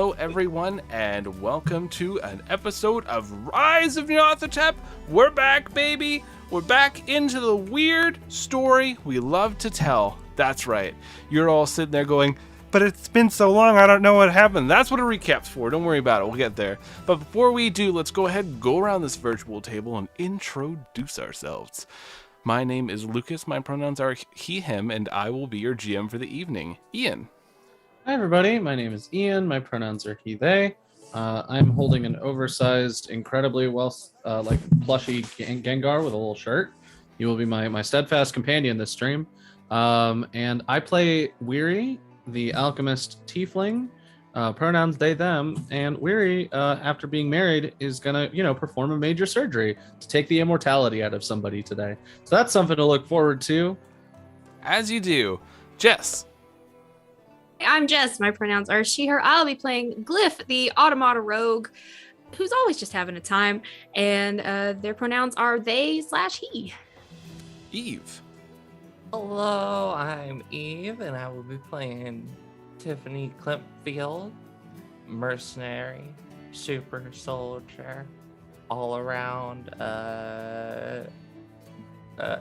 Hello, everyone, and welcome to an episode of Rise of Nyarlathotep. We're back, baby. We're back into the weird story we love to tell. That's right. You're all sitting there going, but it's been so long, I don't know what happened. That's what a recap's for. Don't worry about it. We'll get there. But before we do, let's go ahead and go around this virtual table and introduce ourselves. My name is Lucas. My pronouns are he, him, and I will be your GM for the evening. Ian. Hi everybody, my name is Ian. My pronouns are he, they. I'm holding an oversized, incredibly plushy Gengar with a little shirt. He will be my steadfast companion this stream. And I play Weary, the alchemist tiefling. Pronouns they, them. And Weary, after being married, is gonna, perform a major surgery to take the immortality out of somebody today. So that's something to look forward to. As you do, Jess. I'm Jess. My pronouns are she, her. I'll be playing Glyph, the automata rogue, who's always just having a time. And their pronouns are they/he. Eve. Hello, I'm Eve, and I will be playing Tiffany Klimpfield, mercenary, super soldier, all around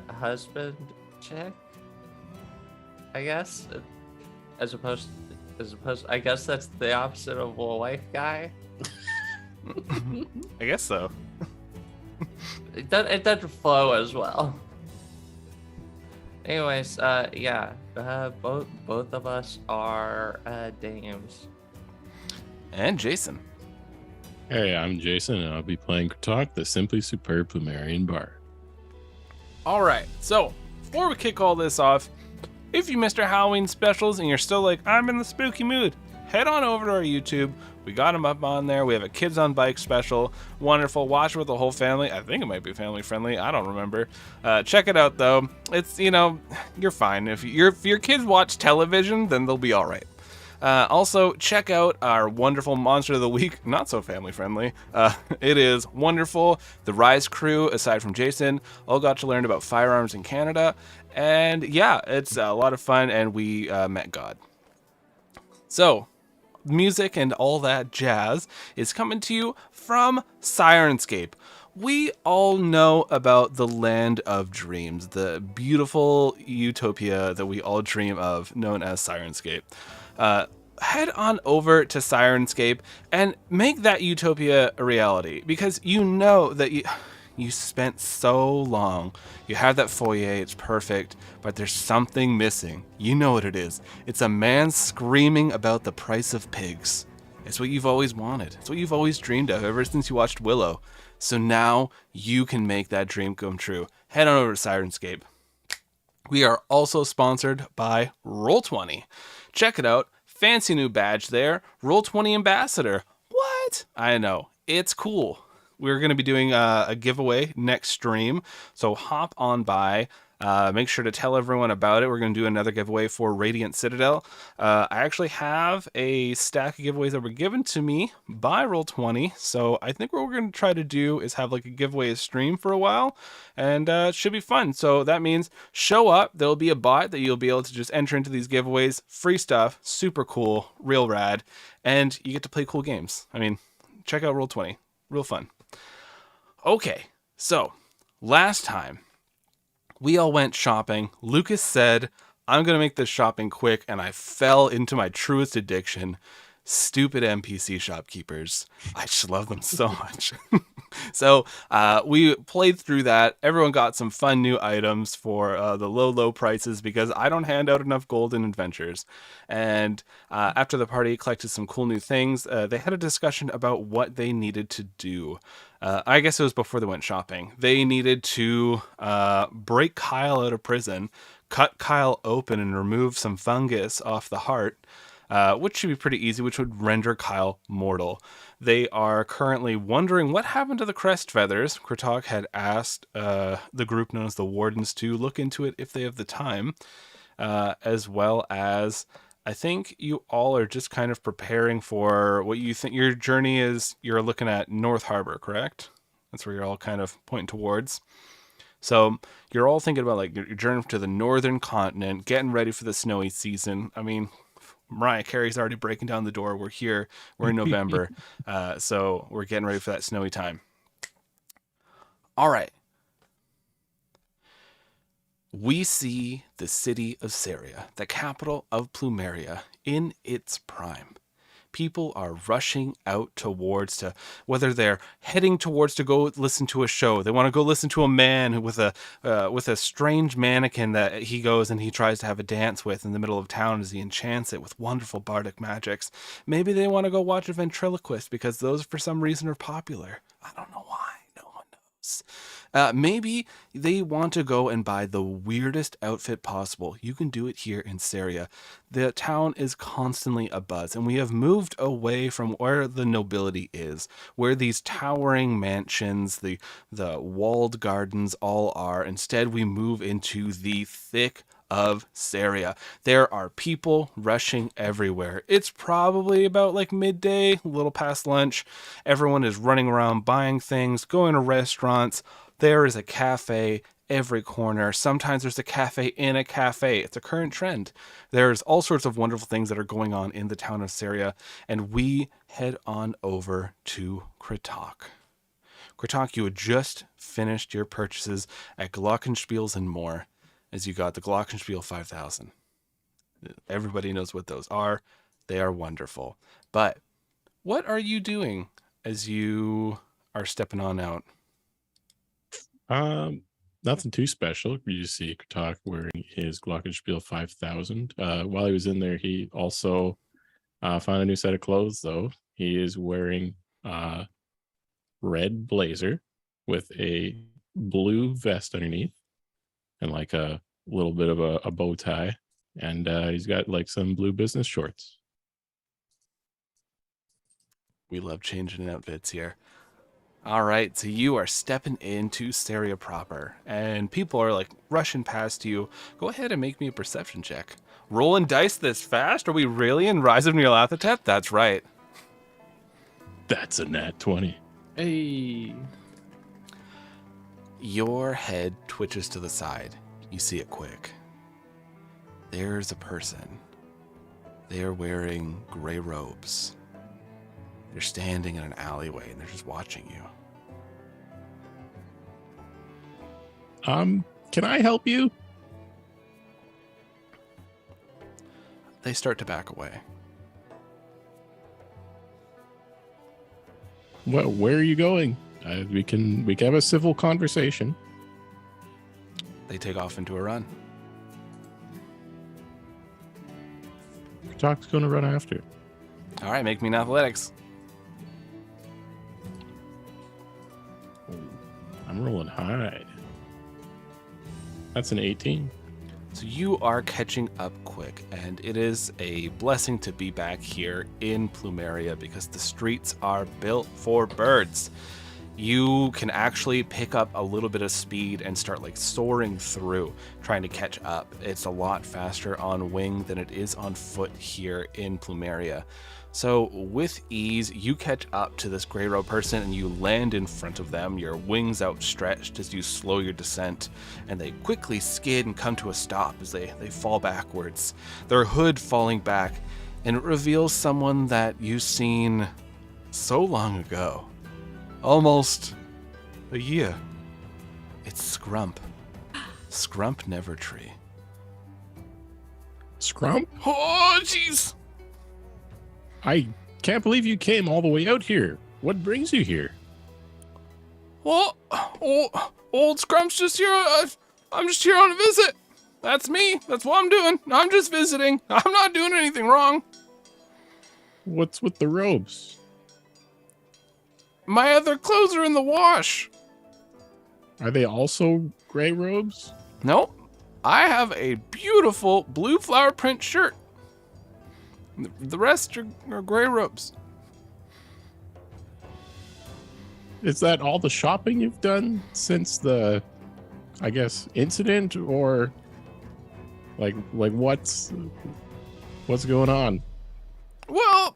husband chick, I guess. I guess that's the opposite of a wife guy. I guess so. It doesn't flow as well. Anyways, both of us are dames. And Jason. Hey, I'm Jason, and I'll be playing Kratok, the simply superb Plumerian Bard. All right, so before we kick all this off, if you missed our Halloween specials and you're still like, I'm in the spooky mood, head on over to our YouTube. We got them up on there. We have a Kids on Bike special. Wonderful. Watch it with the whole family. I think it might be family friendly. I don't remember. Check it out, though. It's, you're fine. If your kids watch television, then they'll be all right. Also, check out our wonderful Monster of the Week. Not so family friendly. It is wonderful. The Rise crew, aside from Jason, all got to learn about firearms in Canada. And yeah, it's a lot of fun, and we met God. So, music and all that jazz is coming to you from Sirenscape. We all know about the land of dreams, the beautiful utopia that we all dream of, known as Sirenscape. Head on over to Sirenscape and make that utopia a reality, because you know that you spent so long. You have that foyer, it's perfect, but there's something missing. You know what it is. It's a man screaming about the price of pigs. It's what you've always wanted. It's what you've always dreamed of ever since you watched Willow. So now you can make that dream come true. Head on over to Sirenscape. We are also sponsored by Roll20. Check it out. Fancy new badge there. Roll20 Ambassador. What? I know. It's cool. We're going to be doing a giveaway next stream, so hop on by. Make sure to tell everyone about it. We're going to do another giveaway for Radiant Citadel. I actually have a stack of giveaways that were given to me by Roll20, so I think what we're going to try to do is have like a giveaway stream for a while, and it should be fun. So that means show up. There'll be a bot that you'll be able to just enter into these giveaways. Free stuff, super cool, real rad, and you get to play cool games. I mean, check out Roll20, real fun. Okay, so last time we all went shopping. Lucas said, I'm going to make this shopping quick, and I fell into my truest addiction. Stupid NPC shopkeepers. I just love them so much. So we played through that. Everyone got some fun new items for the low prices, because I don't hand out enough gold in adventures. And after the party collected some cool new things, they had a discussion about what they needed to do. I guess it was before they went shopping. They needed to break Kyle out of prison, cut Kyle open and remove some fungus off the heart, which should be pretty easy, which would render Kyle mortal. They are currently wondering what happened to the crest feathers. Kratok had asked the group known as the Wardens to look into it if they have the time, as well as I think you all are just kind of preparing for what you think your journey is. You're looking at North Harbor, correct? That's where you're all kind of pointing towards. So you're all thinking about like your journey to the northern continent, getting ready for the snowy season. I mean, Mariah Carey's already breaking down the door. We're here. We're in November. So we're getting ready for that snowy time. All right. We see the city of Syria, the capital of Plumeria, in its prime. People are rushing out towards whether they're heading towards to go listen to a show. They want to go listen to a man with a strange mannequin that he goes and he tries to have a dance with in the middle of town as he enchants it with wonderful bardic magics. Maybe they want to go watch a ventriloquist because those for some reason are popular. I don't know why. No one knows. Maybe they want to go and buy the weirdest outfit possible. You can do it here in Syria. The town is constantly abuzz, and we have moved away from where the nobility is, where these towering mansions, the walled gardens all are. Instead, we move into the thick of Syria. There are people rushing everywhere. It's probably about like midday, a little past lunch. Everyone is running around buying things, going to restaurants. There is a cafe every corner. Sometimes there's a cafe in a cafe. It's a current trend. There's all sorts of wonderful things that are going on in the town of Syria, and we head on over to Kritok. Kritok, you had just finished your purchases at Glockenspiels and more, as you got the Glockenspiel 5000. Everybody knows what those are. They are wonderful. But what are you doing as you are stepping on out? Nothing too special. You just see Kritok wearing his Glockenspiel 5000. While he was in there, he also found a new set of clothes, though. He is wearing red blazer with a blue vest underneath and like a little bit of a bow tie. And he's got like some blue business shorts. We love changing outfits here. All right, so you are stepping into Syria proper, and people are like rushing past you. Go ahead and make me a perception check. Rolling dice this fast? Are we really in Rise of Nyarlathotep? That's right. That's a nat 20. Hey. Your head twitches to the side. You see it quick. There's a person. They're wearing gray robes. They're standing in an alleyway and they're just watching you. Can I help you? They start to back away. Well, where are you going? We can have a civil conversation. They take off into a run. Kritok's going to run after. All right, make me an athletics. I'm rolling high. That's an 18. So you are catching up quick, and it is a blessing to be back here in Plumeria because the streets are built for birds. You can actually pick up a little bit of speed and start like soaring through, trying to catch up. It's a lot faster on wing than it is on foot here in Plumeria. So with ease, you catch up to this gray robe person and you land in front of them, your wings outstretched as you slow your descent, and they quickly skid and come to a stop as they fall backwards, their hood falling back, and it reveals someone that you've seen so long ago. Almost a year. It's Scrump. Scrump Nevertree. Scrump? Oh, jeez! I can't believe you came all the way out here. What brings you here? Well, old Scrump's just here. I'm just here on a visit. That's me. That's what I'm doing. I'm just visiting. I'm not doing anything wrong. What's with the robes? My other clothes are in the wash. Are they also gray robes? Nope. I have a beautiful blue flower print shirt. The rest are gray robes. Is that all the shopping you've done since the, I guess, incident, or like what's going on? Well,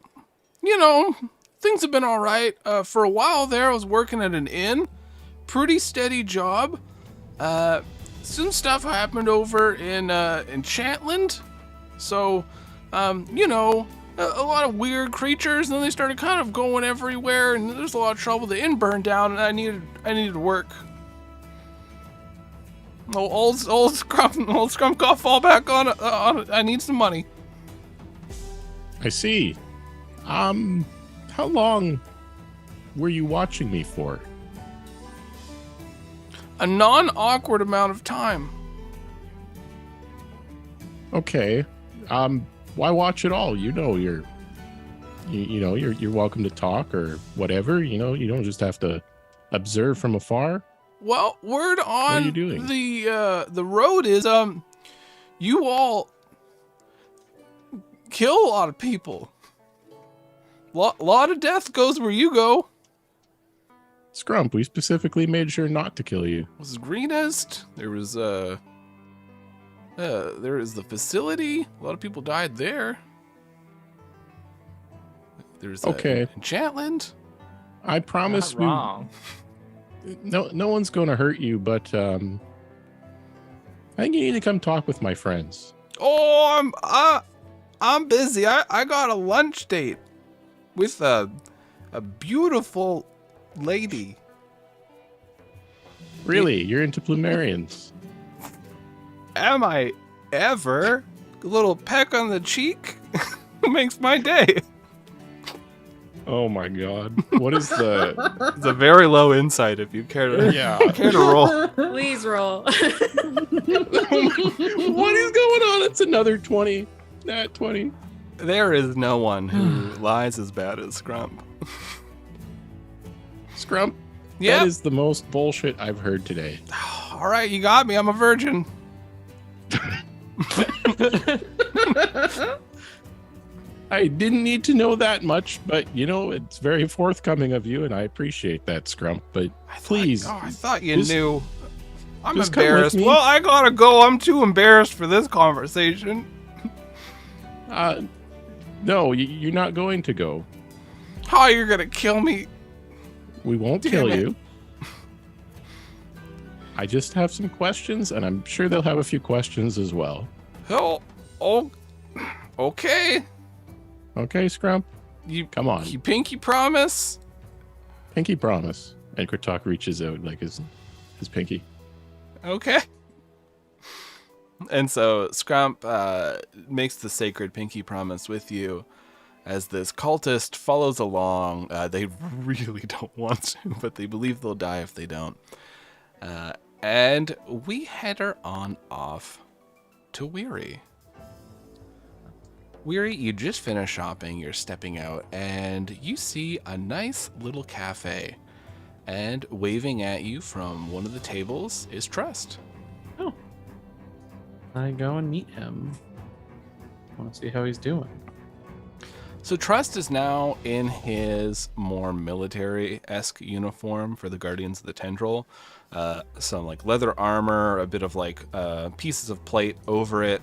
things have been all right. For a while there, I was working at an inn. Pretty steady job. Some stuff happened over in Chatland. So you know, a lot of weird creatures, and then they started kind of going everywhere, and there's a lot of trouble. The inn burned down, and I needed work. Old scrum got fall back on. I need some money. I see. How long were you watching me for? A non-awkward amount of time. Okay. Why watch it all? You know you're welcome to talk or whatever. You know, you don't just have to observe from afar. Well, word on are you doing? the road is you all kill a lot of people. Lot of death goes where you go. Scrump, we specifically made sure not to kill you. This is Greenest. There is the facility. A lot of people died there. There's Okay. Enchantland. I promise Not wrong. no one's going to hurt you, but I think you need to come talk with my friends. Oh, I'm busy. I got a lunch date with a beautiful lady. Really, you're into plumerians. Am I ever? A little peck on the cheek makes my day. Oh my god. What is the It's a very low insight if you care to Yeah. care to roll. Please roll. What is going on? It's another 20. Nat 20. There is no one who lies as bad as Scrump. Scrump, Yep. that is the most bullshit I've heard today. All right, you got me. I'm a virgin. I didn't need to know that much, but you know, it's very forthcoming of you, and I appreciate that, Scrump. But please, I thought you just- knew. I'm just come with embarrassed. me. Well, I gotta go. I'm too embarrassed for this conversation. no, you're not going to go. How you're gonna kill me? We won't Damn kill it. you. I just have some questions, and I'm sure they'll have a few questions as well. Oh, okay. Okay, Scrump? You Come on. You pinky promise? Pinky promise. And Kritok reaches out like his pinky. Okay. And so Scrump makes the sacred pinky promise with you as this cultist follows along. They really don't want to, but they believe they'll die if they don't. And we head her on off to Weary. Weary, you just finished shopping, you're stepping out, and you see a nice little cafe. And waving at you from one of the tables is Trust. Oh. I go and meet him. I want to see how he's doing. So Trust is now in his more military-esque uniform for the Guardians of the Tendril. Some like leather armor, a bit of like pieces of plate over it,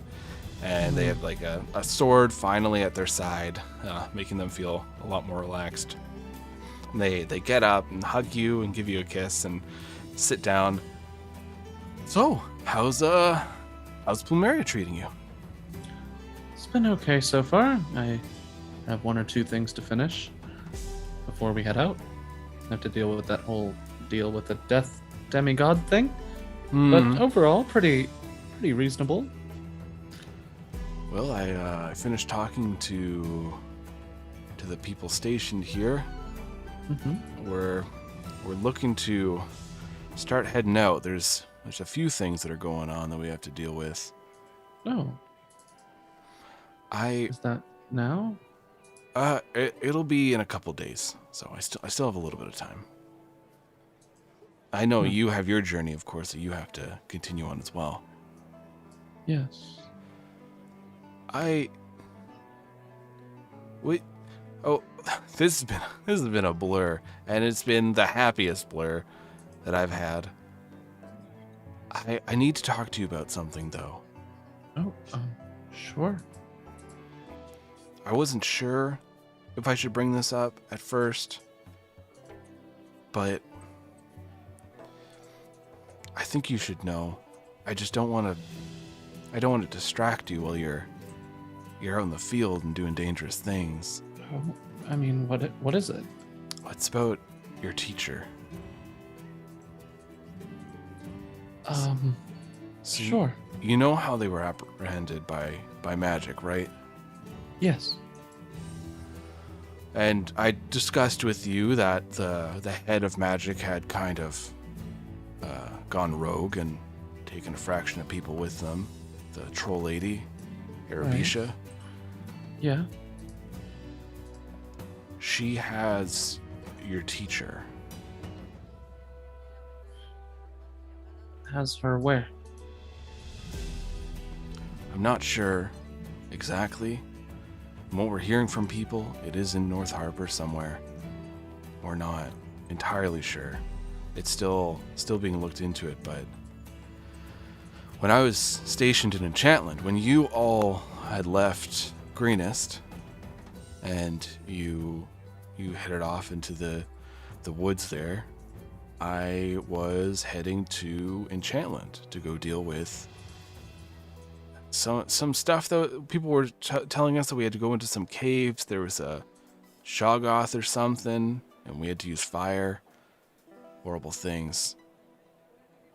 and they have like a sword finally at their side, making them feel a lot more relaxed. And they get up and hug you and give you a kiss and sit down. So, how's Plumeria treating you? It's been okay so far. I have one or two things to finish before we head out. I have to deal with that whole deal with the death demigod thing. But overall, pretty reasonable. Well, I finished talking to the people stationed here. Mm-hmm. We're looking to start heading out. There's a few things that are going on that we have to deal with. Oh, is that now? It'll be in a couple days, so I still have a little bit of time. I know you have your journey, of course, that you have to continue on as well. Yes. This has been a blur, and it's been the happiest blur that I've had. I need to talk to you about something, though. Oh, sure. I wasn't sure if I should bring this up at first, but I think you should know. I just don't want to. I don't want to distract you while you're you're out in the field and doing dangerous things. Oh, I mean, what is it? It's about your teacher. So Sure. You know how they were apprehended by magic, right? Yes. And I discussed with you that the head of magic had kind of gone rogue and taken a fraction of people with them. The troll lady, Arabisha. Yeah. She has your teacher. Has her where? I'm not sure exactly. From what we're hearing from people, it is in North Harbor somewhere. We're not entirely sure. It's still being looked into it, but when I was stationed in Enchantland, when you all had left Greenest and you headed off into the woods there, I was heading to Enchantland to go deal with some stuff that people were telling us that we had to go into some caves. There was a Shoggoth or something, and we had to use fire. Horrible things.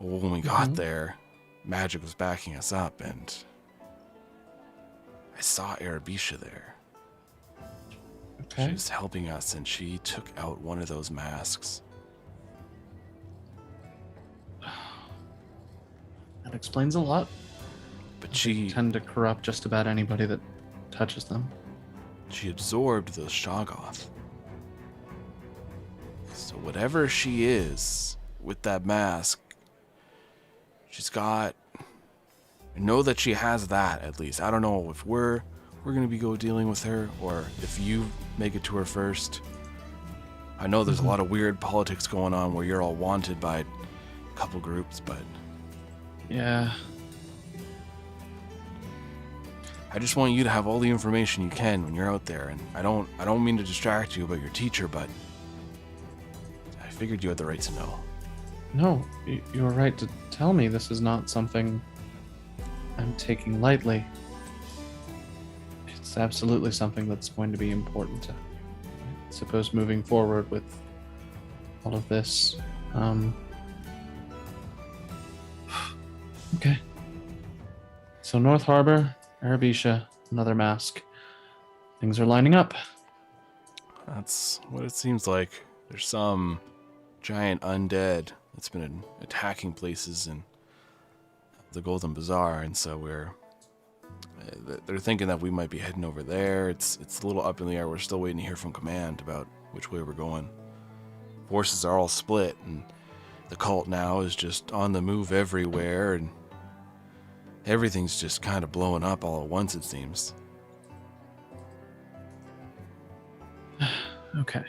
Well, when we got there, magic was backing us up, and I saw Arabisha there. Okay. She was helping us, and she took out one of those masks. That explains a lot. But They she tend to corrupt just about anybody that touches them. absorbed the Shoggoth. So whatever she is with that mask, she's got. I know that she has that at least. I don't know if we're gonna be dealing with her or if you make it to her first. I know there's a lot of weird politics going on where you're all wanted by a couple groups, but Yeah. I just want you to have all the information you can when you're out there. And I don't mean to distract you about your teacher, but I figured you had the right to know. No, you were right to tell me this is not something I'm taking lightly. It's absolutely something that's going to be important to, I suppose, moving forward with all of this. Okay. So North Harbor, Arabisha, another mask. Things are lining up. That's what it seems like. There's some giant undead that's been attacking places in the Golden Bazaar, and so they're thinking that we might be heading over there. It's a little up in the air. We're still waiting to hear from command about which way we're going. Forces are all split, and the cult now is just on the move everywhere, and everything's just kind of blowing up all at once, it seems. Okay.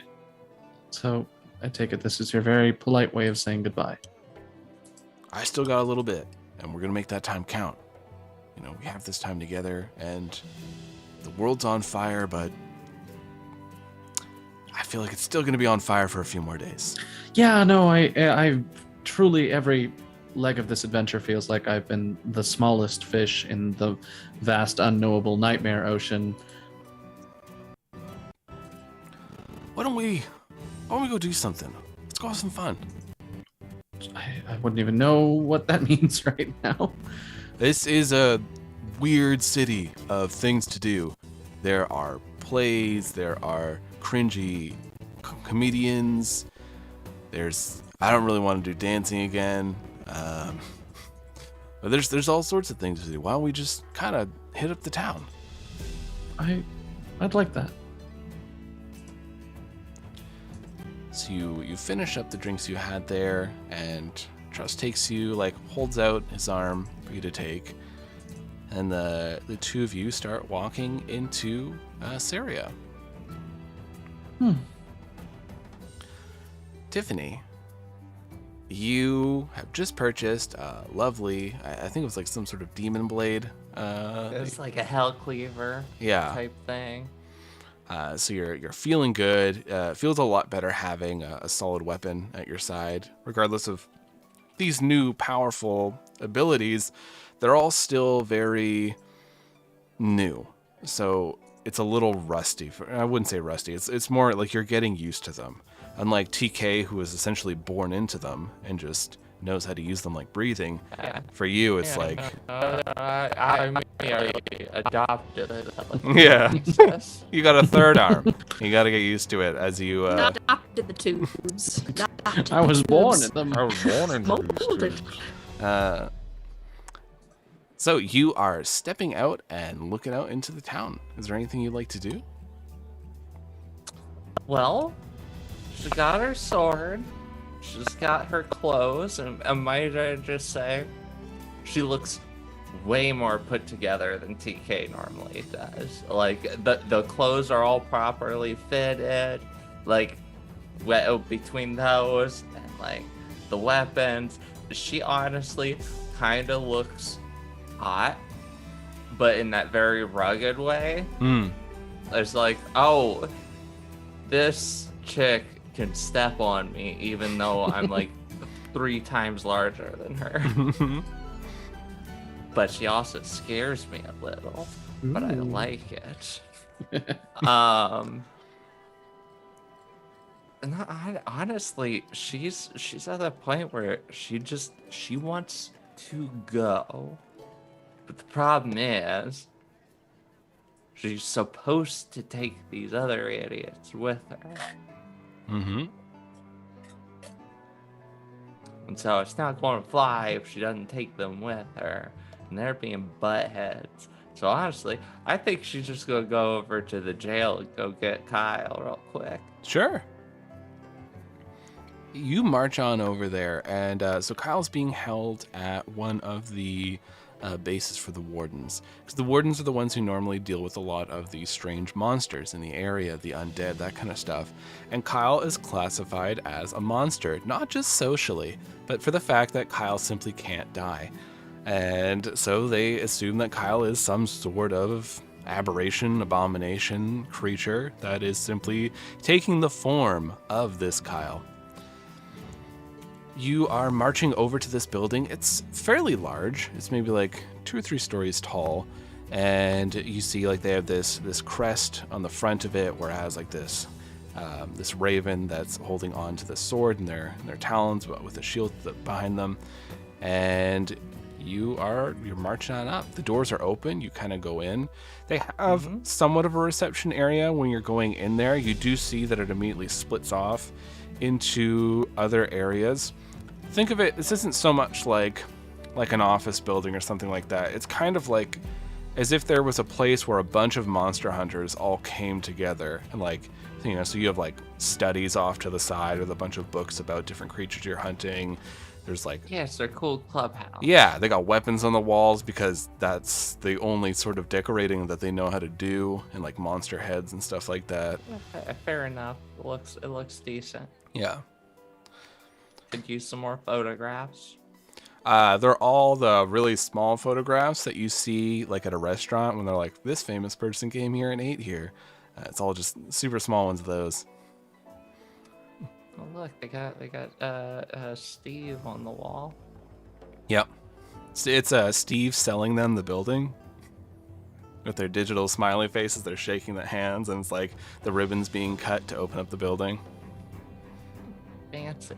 So I take it this is your very polite way of saying goodbye. I still got a little bit, and we're going to make that time count. You know, we have this time together, and the world's on fire, but I feel like it's still going to be on fire for a few more days. Yeah, no, I truly every leg of this adventure feels like I've been the smallest fish in the vast unknowable nightmare ocean. Why don't we go do something? Let's go have some fun. I wouldn't even know what that means right now. This is a weird city of things to do. There are plays, there are cringy comedians. I don't really want to do dancing again. But there's all sorts of things to do. Why don't we just kind of hit up the town? I'd like that. So you finish up the drinks you had there, and Trust takes you, holds out his arm for you to take, and the two of you start walking into Syria. Tiffany, you have just purchased a lovely, I think it was like some sort of demon blade. It's like a hell cleaver Yeah. type thing. So you're feeling good. Feels a lot better having a solid weapon at your side, regardless of these new powerful abilities. They're all still very new. so it's a little rusty. I wouldn't say rusty. It's more like you're getting used to them. Unlike TK, who is essentially born into them and just knows how to use them like breathing. Yeah. For you, it's like, I adopted it. yeah, you got a third arm. You got to get used to it as you. Not adopted the tubes. Not adopted I was the born tubes. in them. I was born in Molded. So you are stepping out and looking out into the town. Is there anything you'd like to do? Well, she got her sword. She's got her clothes, and might I just say, she looks way more put together than TK normally does. Like the clothes are all properly fitted. Like between those and like the weapons, she honestly kind of looks hot, but in that very rugged way. It's like, oh, this chick can step on me even though I'm like 3 times larger than her. But she also scares me a little, but I like it. And honestly, she's at that point where she wants to go. But the problem is, she's supposed to take these other idiots with her. Mm-hmm. And so it's not going to fly if she doesn't take them with her. And they're being buttheads. So honestly, I think she's just going to go over to the jail and go get Kyle real quick. Sure. You march on over there, and so Kyle's being held at one of the bases for the wardens. Because the wardens are the ones who normally deal with a lot of the strange monsters in the area, the undead, that kind of stuff. And Kyle is classified as a monster, not just socially, but for the fact that Kyle simply can't die. And so they assume that Kyle is some sort of aberration, abomination, creature that is simply taking the form of this Kyle. You are marching over to this building. It's fairly large. It's maybe like 2 or 3 stories tall. And you see like they have this crest on the front of it where it has like this raven that's holding on to the sword in their talons, but with a shield behind them. And you're marching on up. The doors are open. You kind of go in. They have somewhat of a reception area when you're going in there. You do see that it immediately splits off into other areas. Think of it, this isn't so much like an office building or something like that. It's kind of like as if there was a place where a bunch of monster hunters all came together and like, you know, so you have like studies off to the side with a bunch of books about different creatures you're hunting. There's like, Yes, they're cool clubhouse. yeah, they got weapons on the walls because that's the only sort of decorating that they know how to do, and like monster heads and stuff like that. Yeah, fair enough. It looks decent. Yeah. Could use some more photographs. They're all the really small photographs that you see like at a restaurant when they're like, this famous person came here and ate here. It's all just super small ones of those. Oh look, they got Steve on the wall. Yep. It's Steve selling them the building with their digital smiley faces. They're shaking their hands, and it's like the ribbons being cut to open up the building. Fancy.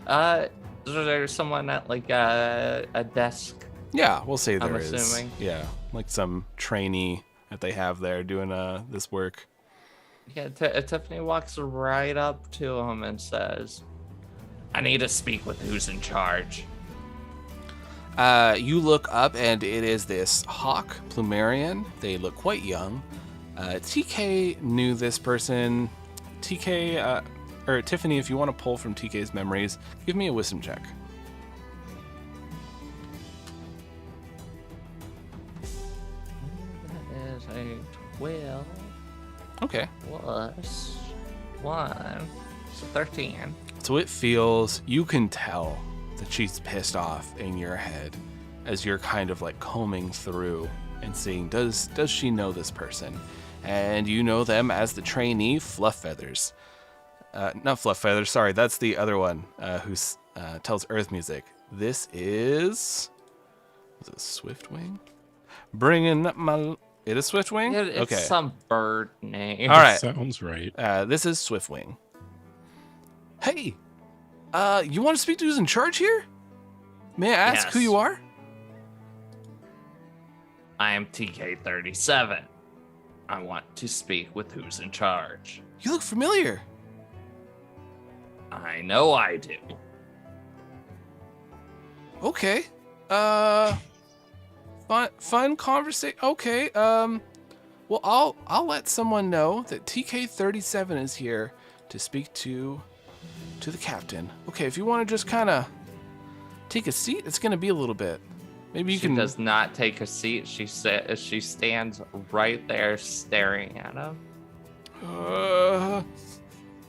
Is there someone at like a desk? Yeah, we'll say there I'm is. assuming. Yeah, like some trainee that they have there doing this work. Yeah, Tiffany walks right up to him and says, "I need to speak with who's in charge." You look up, and it is this hawk plumerian. They look quite young. TK knew this person. TK, or Tiffany, if you want to pull from TK's memories, give me a wisdom check. That is a 12 Okay. plus 1, so 13. So it feels, you can tell that she's pissed off in your head as you're kind of like combing through and seeing, does she know this person? And you know them as the trainee Fluff Feathers. Not Fluff Feathers, sorry, that's the other one who tells Earth Music. This is it Swiftwing? Bringing up my It is Swiftwing? It's okay. some bird name. All right. Sounds right. This is Swiftwing. Hey, you want to speak to who's in charge here? May I ask who Yes. you are? I am TK37. I want to speak with who's in charge. You look familiar. I know I do. Okay. Fun conversation. Okay. Well, I'll let someone know that TK37 is here to speak to the captain. Okay, if you want to just kind of take a seat, it's gonna be a little bit. Maybe you She can. does not take a seat. She stands right there staring at him.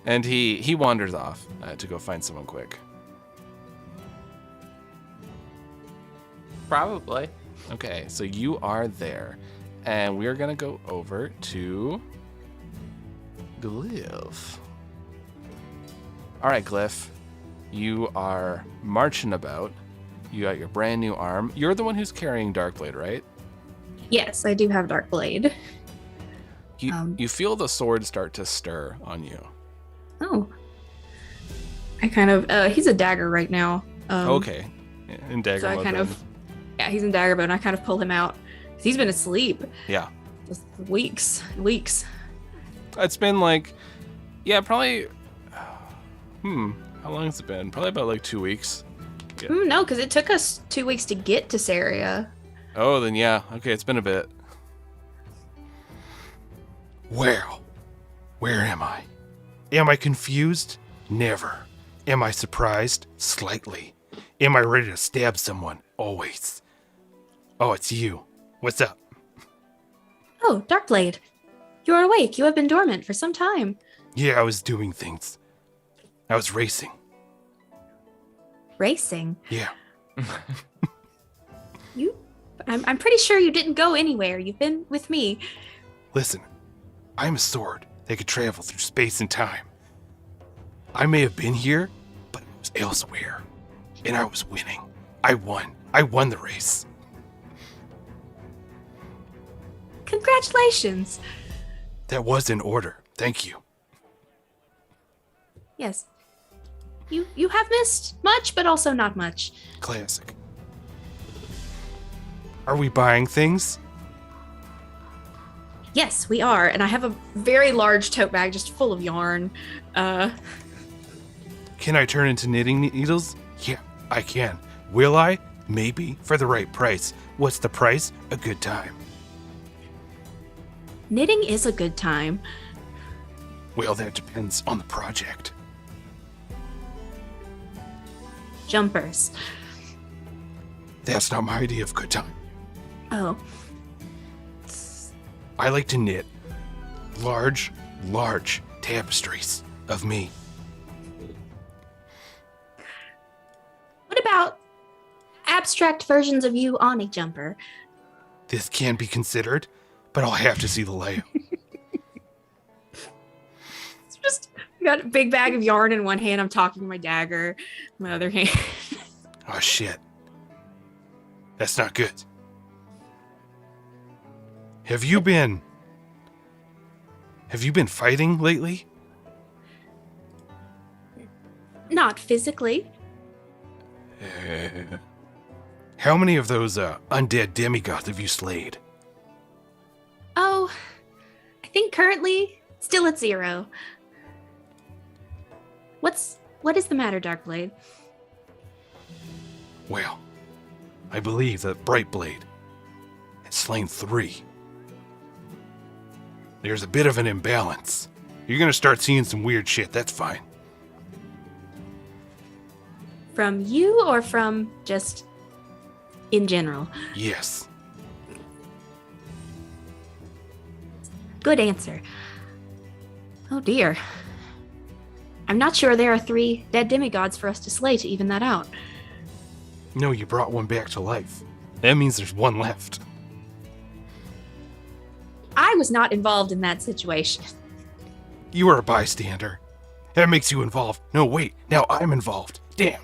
And he wanders off to go find someone quick. Probably. Okay, so you are there, and we are gonna go over to Glyph. All right, Glyph, you are marching about. You got your brand new arm. You're the one who's carrying Darkblade, right? Yes, I do have Dark Blade. You feel the sword start to stir on you. Oh. I kind of he's a dagger right now. Okay, in dagger So I mode kind then. of he's in dagger mode and I kind of pull him out. 'Cause he's been asleep. Yeah. Just weeks. Weeks. It's been like, yeah, probably. How long has it been? Probably about like 2 weeks. No, because it took us 2 weeks to get to Saria. Oh, then yeah. Okay, it's been a bit. Well, where am I? Am I confused? Never. Am I surprised? Slightly. Am I ready to stab someone? Always. Oh, it's you. What's up? Oh, Darkblade. You are awake. You have been dormant for some time. Yeah, I was doing things. I was racing. Racing. Yeah. I'm pretty sure you didn't go anywhere. You've been with me. Listen, I'm a sword that could travel through space and time. I may have been here, but it was elsewhere. And I was winning. I won. I won the race. Congratulations. That was in order. Thank you. Yes. You have missed much, but also not much. Classic. Are we buying things? Yes, we are, and I have a very large tote bag just full of yarn. Can I turn into knitting needles? Yeah, I can. Will I? Maybe. For the right price. What's the price? A good time. Knitting is a good time. Well, that depends on the project. Jumpers. That's not my idea of good time. Oh, I like to knit large tapestries of me. what about abstract versions of you on a jumper? This can be considered, but I'll have to see the layout. It's just I got a big bag of yarn in one hand. I'm talking to my dagger, my other hand. Oh shit. That's not good. Have you been fighting lately? Not physically. How many of those undead demigods have you slayed? Oh, I think currently still at 0. What is the matter, Darkblade? Well, I believe that Brightblade has slain 3. There's a bit of an imbalance. You're gonna start seeing some weird shit, that's fine. From you or from just in general? Yes. Good answer. Oh dear. I'm not sure there are 3 dead demigods for us to slay to even that out. No, you brought one back to life. That means there's one left. I was not involved in that situation. You were a bystander. That makes you involved. No, wait, now I'm involved. Damn.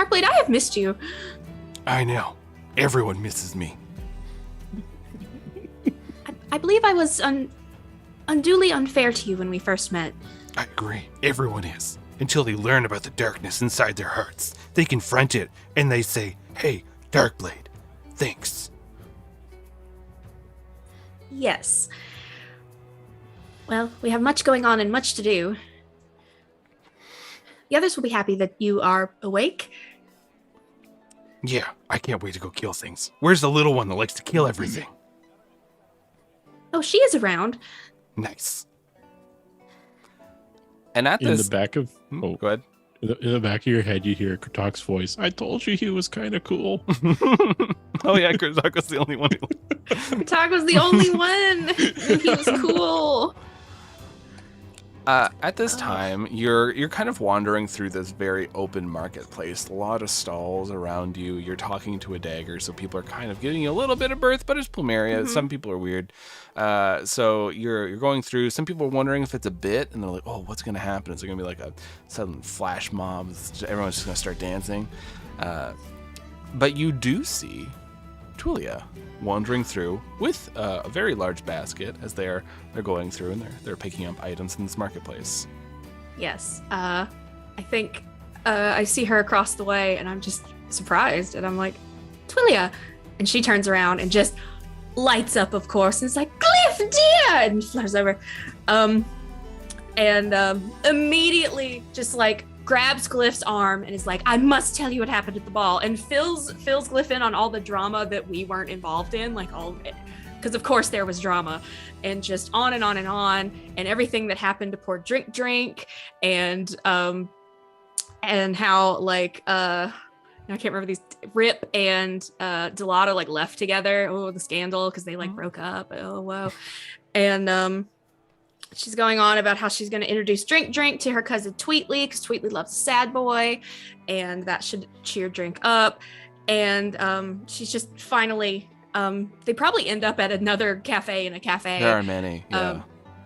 Darkblade, I have missed you. I know. Everyone misses me. I believe I was unduly unfair to you when we first met. I agree. Everyone is. Until they learn about the darkness inside their hearts. They confront it, and they say, hey, Darkblade, thanks. Yes. Well, we have much going on and much to do. The others will be happy that you are awake. Yeah, I can't wait to go kill things. Where's the little one that likes to kill everything? Oh, she is around. Nice. And at In this, the back of go ahead. in the back of your head, you hear Kratak's voice. I told you he was kind of cool. Oh yeah, Kratak was the only one. Tag was the only one. He was cool. At this time, you're kind of wandering through this very open marketplace. A lot of stalls around you. You're talking to a dagger, so people are kind of giving you a little bit of berth, but it's plumeria. Some people are weird. So you're going through. Some people are wondering if it's a bit, and they're like, "Oh, what's going to happen? Is there going to be like a sudden flash mob? Everyone's just going to start dancing?" But you do see Tulia wandering through with a very large basket as they're going through and they're picking up items in this marketplace. Yes. I think I see her across the way and I'm just surprised and I'm like, Twilia. And she turns around and just lights up, of course, and it's like, Glyph, dear! And flutters over. Immediately just like grabs Glyph's arm and is like, I must tell you what happened at the ball, and fills Glyph in on all the drama that we weren't involved in, like all, because of course there was drama, and just on and on and on, and everything that happened to poor Drink, and how like I can't remember these, Rip and Delata like left together. Oh, the scandal because they like broke up. Oh wow, and she's going on about how she's going to introduce Drink to her cousin Tweetly, because Tweetly loves a sad boy, and that should cheer Drink up. And she's just finally, they probably end up at another cafe in a cafe. There are many, yeah.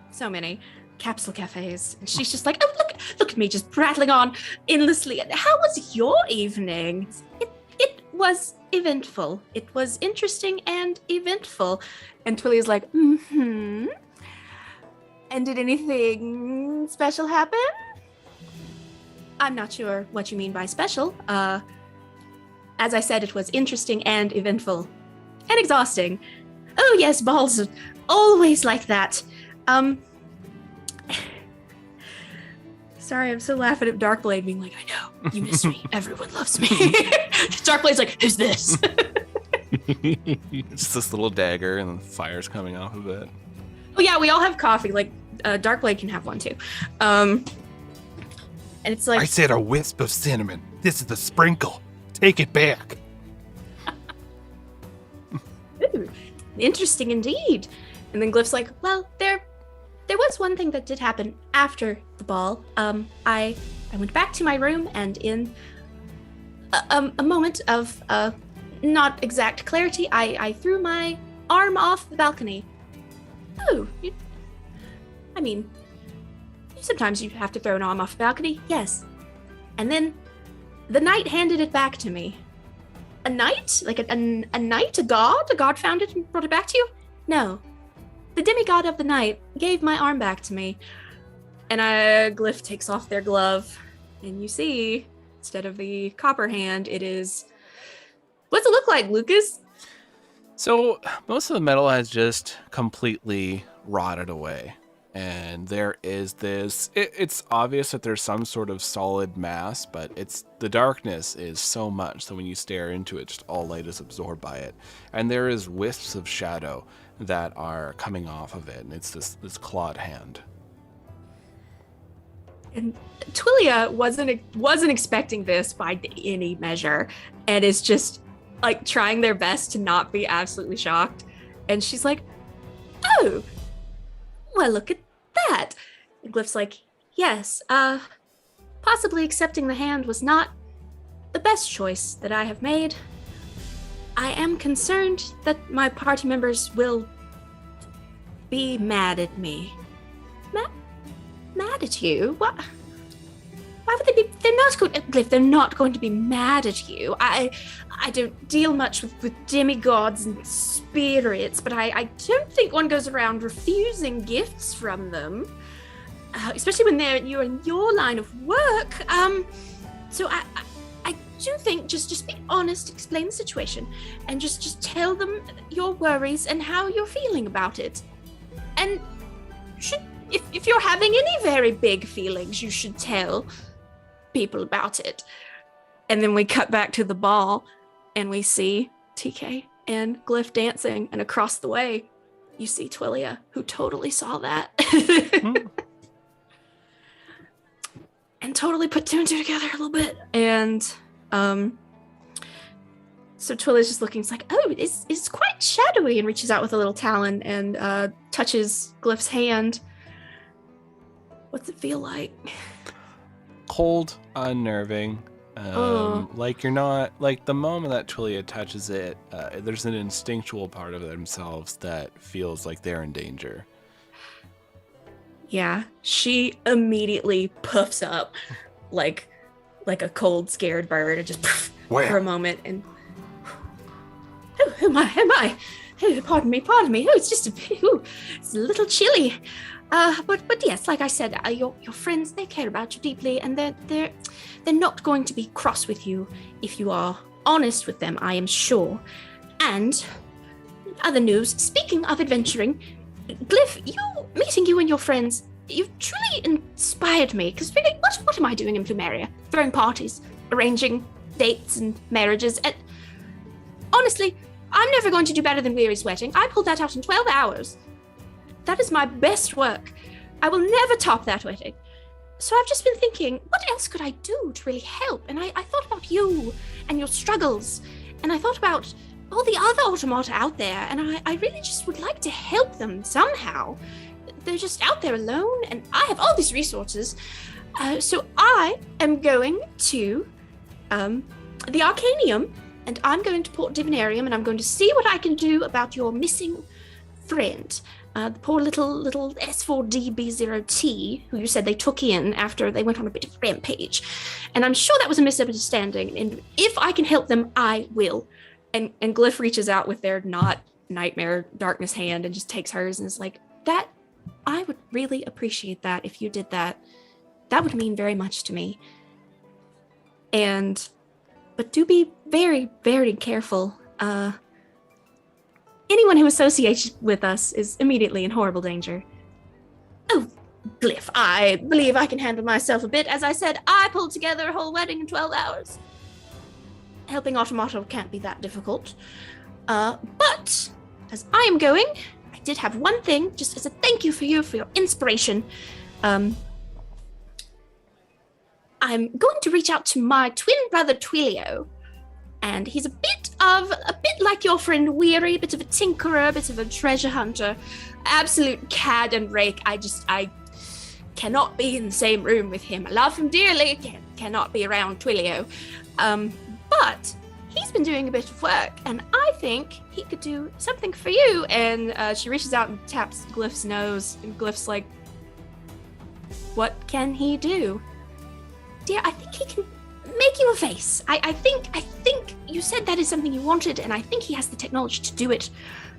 So many capsule cafes. And she's just like, oh, look at me just prattling on endlessly. How was your evening? It was eventful. It was interesting and eventful. And Twilly's like, mm-hmm. And did anything special happen? I'm not sure what you mean by special. As I said, it was interesting and eventful. And exhausting. Oh yes, balls are always like that. Sorry, I'm so laughing at Darkblade being like, I know, you miss me. Everyone loves me. Darkblade's like, who's this? It's just this little dagger and the fire's coming off of it. Oh yeah, we all have coffee. Like, Darkblade can have one too. And it's like, I said a wisp of cinnamon. This is the sprinkle. Take it back. ooh, interesting indeed. And then Glyph's like, well, there was one thing that did happen after the ball. I went back to my room, and in a moment of not exact clarity, I threw my arm off the balcony. Oh, sometimes you have to throw an arm off a balcony, yes. And then the knight handed it back to me. A knight? Like a knight? A god? A god found it and brought it back to you? No. The demigod of the night gave my arm back to me. And Glyph takes off their glove, and you see, instead of the copper hand, it is... What's it look like, Lucas? So most of the metal has just completely rotted away. And there is this, it's obvious that there's some sort of solid mass, but the darkness is so much that when you stare into it, just all light is absorbed by it. And there is wisps of shadow that are coming off of it, and it's this clawed hand. And Twilia wasn't expecting this by any measure, and is just like trying their best to not be absolutely shocked. And she's like, oh, well, look at that. And Glyph's like, yes, possibly accepting the hand was not the best choice that I have made. I am concerned that my party members will be mad at me. Mad at you? What? why would they be? They're not going, Glyph, they're not going to be mad at you. I don't deal much with demigods and spirits, but I don't think one goes around refusing gifts from them, especially when you're in your line of work. So I do think just be honest, explain the situation, and just tell them your worries and how you're feeling about it. And if you're having any very big feelings, you should tell people about it. And then we cut back to the ball, and we see TK and Glyph dancing, and across the way, you see Twillia, who totally saw that. And totally put two and two together a little bit. And so Twillia's just looking, it's like, oh, it's quite shadowy, and reaches out with a little talon and touches Glyph's hand. What's it feel like? Cold, unnerving. Like you're not, like the moment that Twillia touches it, there's an instinctual part of themselves that feels like they're in danger. Yeah, she immediately puffs up like a cold, scared bird, and just for a moment, and who am I? Oh, pardon me. Oh, it's just it's a little chilly. But yes, like I said, your friends, they care about you deeply, and they're not going to be cross with you if you are honest with them, I am sure. And other news, speaking of adventuring, Glyph, meeting you and your friends, you've truly inspired me, because really, what am I doing in Plumeria? Throwing parties, arranging dates and marriages, and honestly, I'm never going to do better than Weary's wedding. I pulled that out in 12 hours. That is my best work. I will never top that wedding. So I've just been thinking, what else could I do to really help? And I thought about you and your struggles, and I thought about all the other automata out there, and I really just would like to help them somehow. They're just out there alone, and I have all these resources. So I am going to the Arcanium, and I'm going to Port Divinarium, and I'm going to see what I can do about your missing friend. The poor little S4DB0T, who you said they took in after they went on a bit of a rampage. And I'm sure that was a misunderstanding, and if I can help them, I will. And Glyph reaches out with their not nightmare darkness hand and just takes hers and is like, that, I would really appreciate that if you did that. That would mean very much to me. But do be very, very careful. Anyone who associates with us is immediately in horrible danger. Oh, Glyph, I believe I can handle myself a bit. As I said, I pulled together a whole wedding in 12 hours. Helping automata can't be that difficult. But as I am going, I did have one thing, just as a thank you for your inspiration. I'm going to reach out to my twin brother Twilio, and he's a bit like your friend Weary, a bit of a tinkerer, a bit of a treasure hunter, absolute cad and rake. I cannot be in the same room with him. I love him dearly, cannot be around Twilio. But he's been doing a bit of work, and I think he could do something for you. And she reaches out and taps Glyph's nose, and Glyph's like, what can he do? Dear, I think he can make you a face. I think you said that is something you wanted, and I think he has the technology to do it,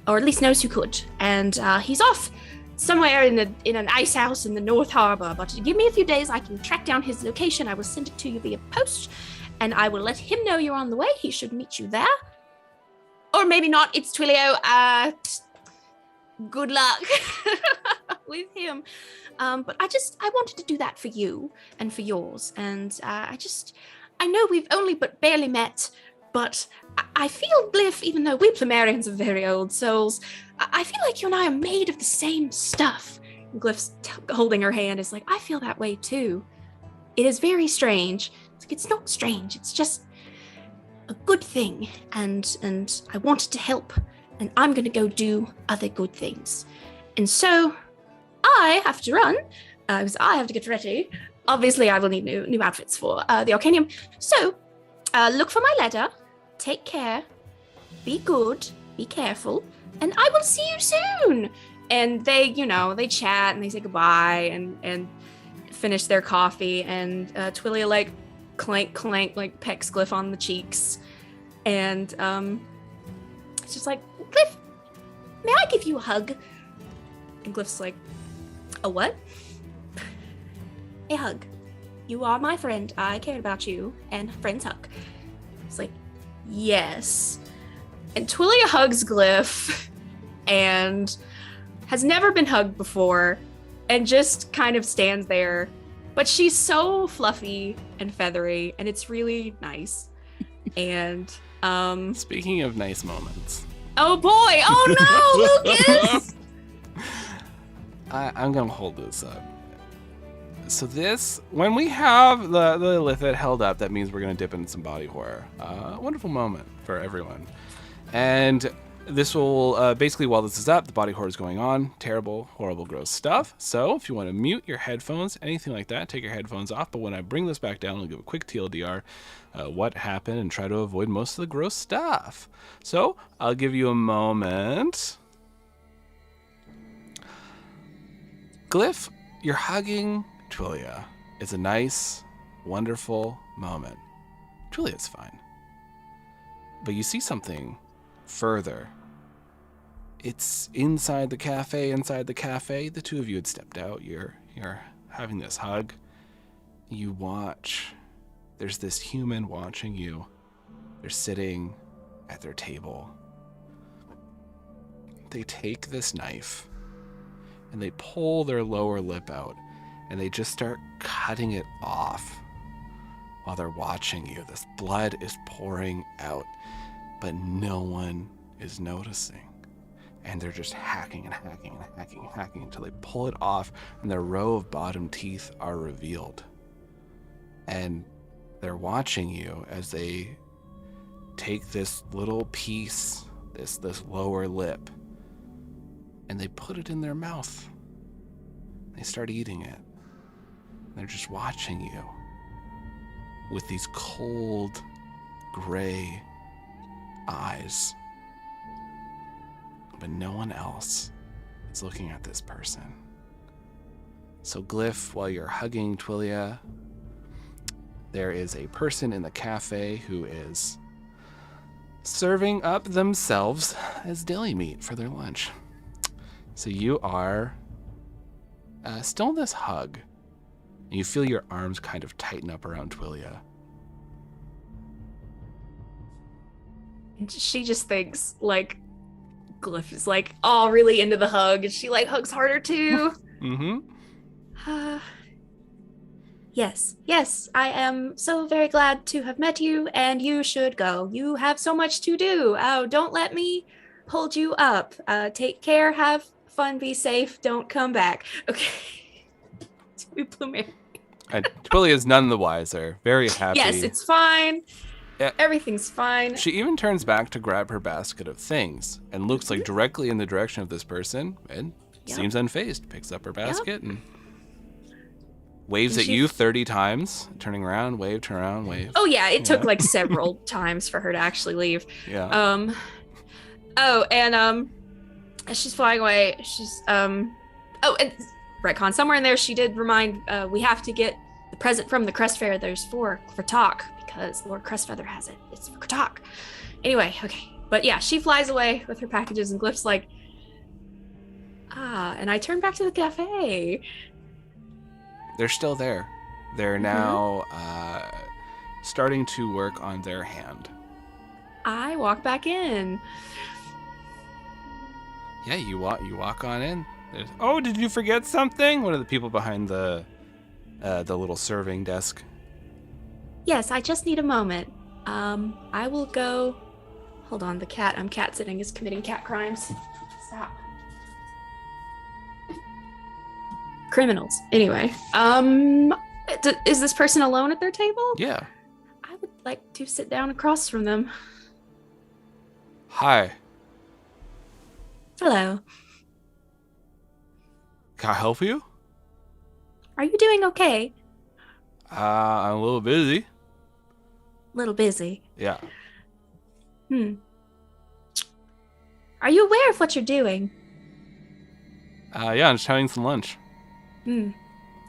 or at least knows who could. And he's off somewhere in an ice house in the North Harbor, but give me a few days, I can track down his location. I will send it to you via post, and I will let him know you're on the way. He should meet you there. Or maybe not, it's Twilio. Good luck with him. But I wanted to do that for you and for yours. And I know we've only but barely met, but I feel, Glyph, even though we Plumerians are very old souls, I feel like you and I are made of the same stuff. And Glyph's holding her hand is like, I feel that way too. It is very strange. It's not strange. It's just a good thing. And I wanted to help. And I'm going to go do other good things. And so I have to run, because I have to get ready. Obviously, I will need new outfits for the Arcanium. So look for my letter. Take care. Be good. Be careful. And I will see you soon. And they chat and they say goodbye. And finish their coffee, and Twillia like clank clank like pecks Glyph on the cheeks, and it's just like, Glyph, may I give you a hug? And Glyph's like, a what? A hug. You are my friend. I cared about you, and friends hug. It's like, yes. And Twillia hugs Glyph and has never been hugged before and just kind of stands there. But she's so fluffy and feathery, and it's really nice. And Speaking of nice moments, oh boy, oh no, Lucas! I'm gonna hold this up. So this, when we have the Lithid held up, that means we're gonna dip into some body horror. A wonderful moment for everyone. And this will, basically while this is up, the body horror is going on. Terrible, horrible, gross stuff. So if you want to mute your headphones, anything like that, take your headphones off. But when I bring this back down, I'll give a quick TLDR, what happened, and try to avoid most of the gross stuff. So I'll give you a moment. Glyph, you're hugging Twillia. It's a nice, wonderful moment. Twillia's fine. But you see something further. It's inside the cafe. The two of you had stepped out. You're having this hug. You watch. There's this human watching you. They're sitting at their table. They take this knife and they pull their lower lip out and they just start cutting it off while they're watching you. This blood is pouring out, but no one is noticing. And they're just hacking and hacking and hacking and hacking until they pull it off and their row of bottom teeth are revealed. And they're watching you as they take this little piece, this lower lip, and they put it in their mouth. They start eating it. They're just watching you with these cold, gray eyes. But no one else is looking at this person. So Glyph, while you're hugging Twillia, there is a person in the cafe who is serving up themselves as deli meat for their lunch. So you are still in this hug, and you feel your arms kind of tighten up around Twillia. And she just thinks, like, Glyph is, like, all really into the hug, and she, like, hugs harder, too. Yes, I am so very glad to have met you, and you should go. You have so much to do. Oh, don't let me hold you up. Take care, have fun, be safe, don't come back. Okay. We Bloomer. And Twillia is none the wiser. Very happy. Yes, it's fine. Yeah. Everything's fine. She even turns back to grab her basket of things and looks like directly in the direction of this person and seems unfazed. Picks up her basket and waves at you 30 times, turning around, wave, turn around, wave. Oh yeah, it took like several times for her to actually leave. Yeah. As she's flying away, she's and retcon, somewhere in there she did remind we have to get the present from the Crest Fair. There's for Talk, because Lord Crestfeather has it. It's for Talk. Anyway, okay. But yeah, she flies away with her packages, and Glyph's like, and I turn back to the cafe. They're still there. They're now starting to work on their hand. I walk back in. Yeah, you walk on in. Oh, did you forget something? One of the people behind the little serving desk. Yes, I just need a moment. I will go. Hold on, the cat I'm cat sitting is committing cat crimes. Stop. Criminals. Anyway, is this person alone at their table? Yeah. I would like to sit down across from them. Hi. Hello. Can I help you? Are you doing okay? I'm a little busy. Little busy. Yeah. Are you aware of what you're doing? Yeah, I'm just having some lunch.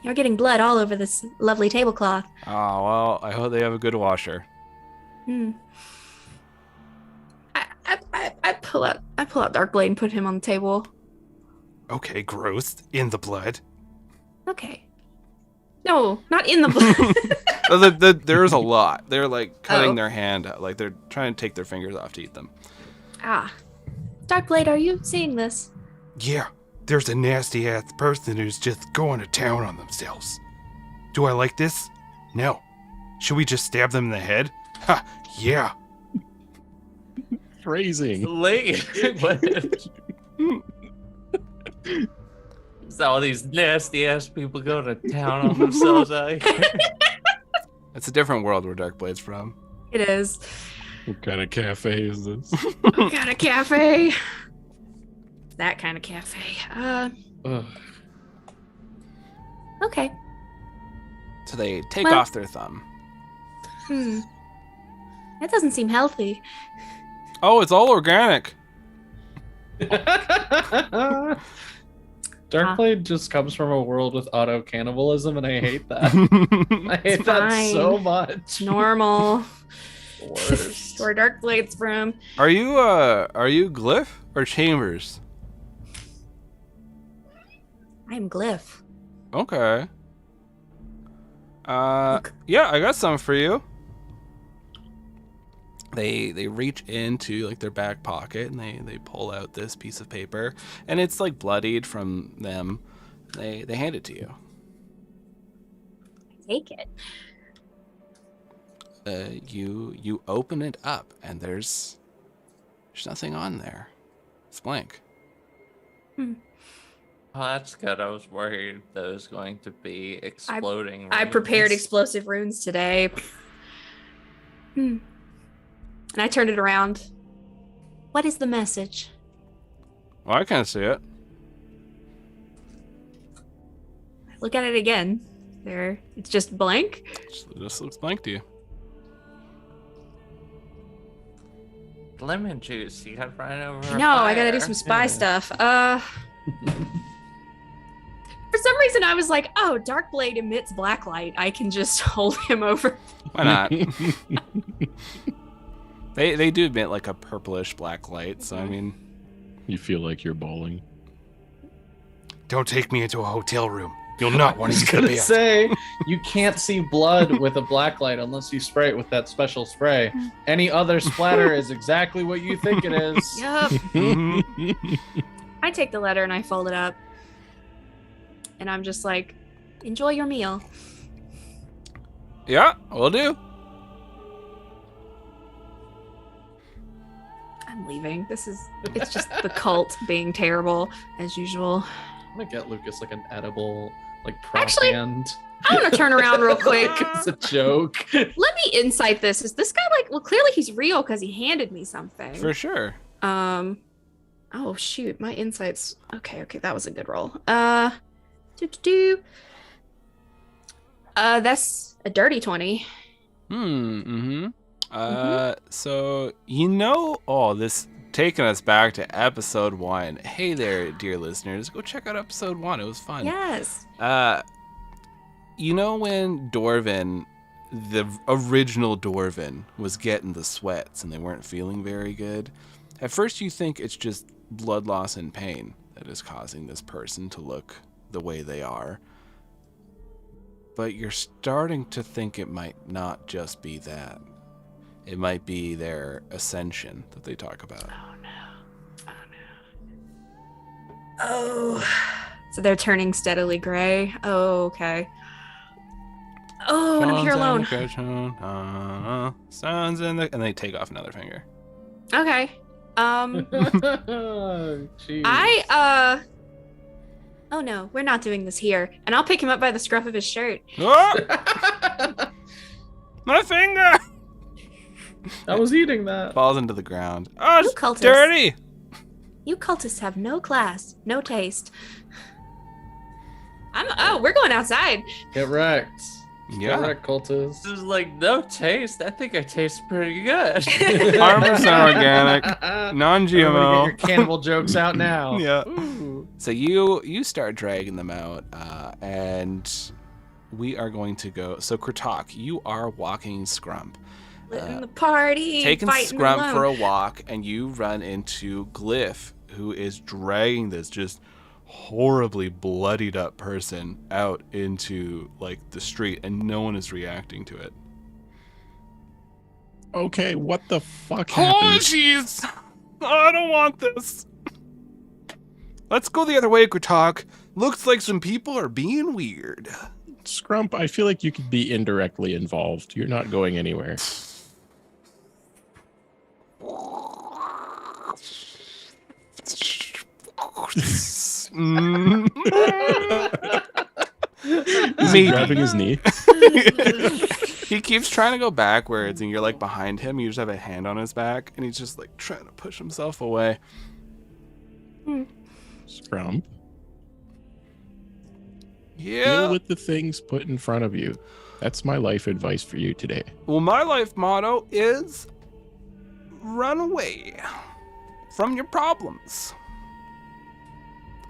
You're getting blood all over this lovely tablecloth. Oh, well, I hope they have a good washer. Hmm. I pull out Darkblade and put him on the table. Okay, gross. In the blood. Okay. No, not in the blood. There's a lot. They're like cutting Oh. their hand out. Like they're trying to take their fingers off to eat them. Ah. Darkblade, are you seeing this? Yeah, there's a nasty ass person who's just going to town on themselves. Do I like this? No. Should we just stab them in the head? Ha, yeah. Phrasing. Late. What? So all these nasty ass people go to town on themselves out here. It's a different world where Darkblade's from. It is. What kind of cafe is this? What kind of cafe? That kind of cafe. Ugh. Okay. So they take Well- off their thumb. That doesn't seem healthy. Oh, it's all organic. Darkblade just comes from a world with auto cannibalism, and I hate that. I hate that fine. so much. Normal. Worst. Where Darkblade's from. Are you Glyph or Chambers? I'm Glyph. Okay. Yeah, I got some for you. They reach into like their back pocket and they pull out this piece of paper, and it's like bloodied from them. They hand it to you. Take it. You open it up and there's nothing on there. It's blank. Oh, that's good. I was worried that it was going to be exploding. I prepared runes. explosive runes today. And I turned it around. What is the message? Well, I can't see it. Look at it again. There. It's just blank. It just looks blank to you. Lemon juice. You gotta run over. a No, I gotta do fire. some spy stuff. For some reason I was like, oh, Darkblade emits blacklight. I can just hold him over. Why not? They do emit like a purplish black light, so I mean, You feel like you're bowling. Don't take me into a hotel room. You'll not I want was to gonna get bailed. say, you can't see blood with a black light unless you spray it with that special spray. Any other splatter is exactly what you think it is. Yup. mhm. I take the letter and I fold it up. And I'm just like, enjoy your meal. Yeah, we'll do. I'm leaving. It's just the cult being terrible as usual. I'm gonna get Lucas like an edible, like prop Actually- hand. I want to turn around real quick. It's a joke. Let me insight this. Is this guy like, well, clearly he's real because he handed me something. For sure. Oh shoot, my insights. Okay, that was a good roll. That's a dirty 20. So this taking us back to episode 1. Hey there, dear listeners, go check out episode 1. It was fun. Yes. You know when Dorvin, the original Dorvin, was getting the sweats and they weren't feeling very good? At first you think it's just blood loss and pain that is causing this person to look the way they are. But you're starting to think it might not just be that. It might be their ascension that they talk about. Oh. So they're turning steadily gray. Oh, okay. Oh, and I'm here alone. Sounds in the, and they take off another finger. Okay. Jeez. Oh no, we're not doing this here. And I'll pick him up by the scruff of his shirt. Oh, my finger I was eating that. falls into the ground. Oh, You it's cultists. dirty. You cultists have no class, no taste. We're going outside. Get wrecked. Yeah. Correct, cultist. This is like no taste. I think I taste pretty good. 100% organic, Everybody non-GMO. get your cannibal jokes out now. Yeah. Ooh. So you start dragging them out, and we are going to go. So Kratok, you are walking Scrump, Living the party, taking fighting Scrump alone. for a walk, and you run into Glyph, who is dragging this just horribly bloodied up person out into like the street, and no one is reacting to it. Okay, what the fuck Oh happened? jeez, I don't want this. Let's go the other way, Kratok. Looks like some people are being weird. Scrump, I feel like you could be indirectly involved. You're not going anywhere. Is he Maybe. grabbing his knee? He keeps trying to go backwards, and you're like behind him. You just have a hand on his back, and he's just like trying to push himself away. Scrump, Yeah. deal with the things put in front of you. That's my life advice for you today. Well, my life motto is run away from your problems.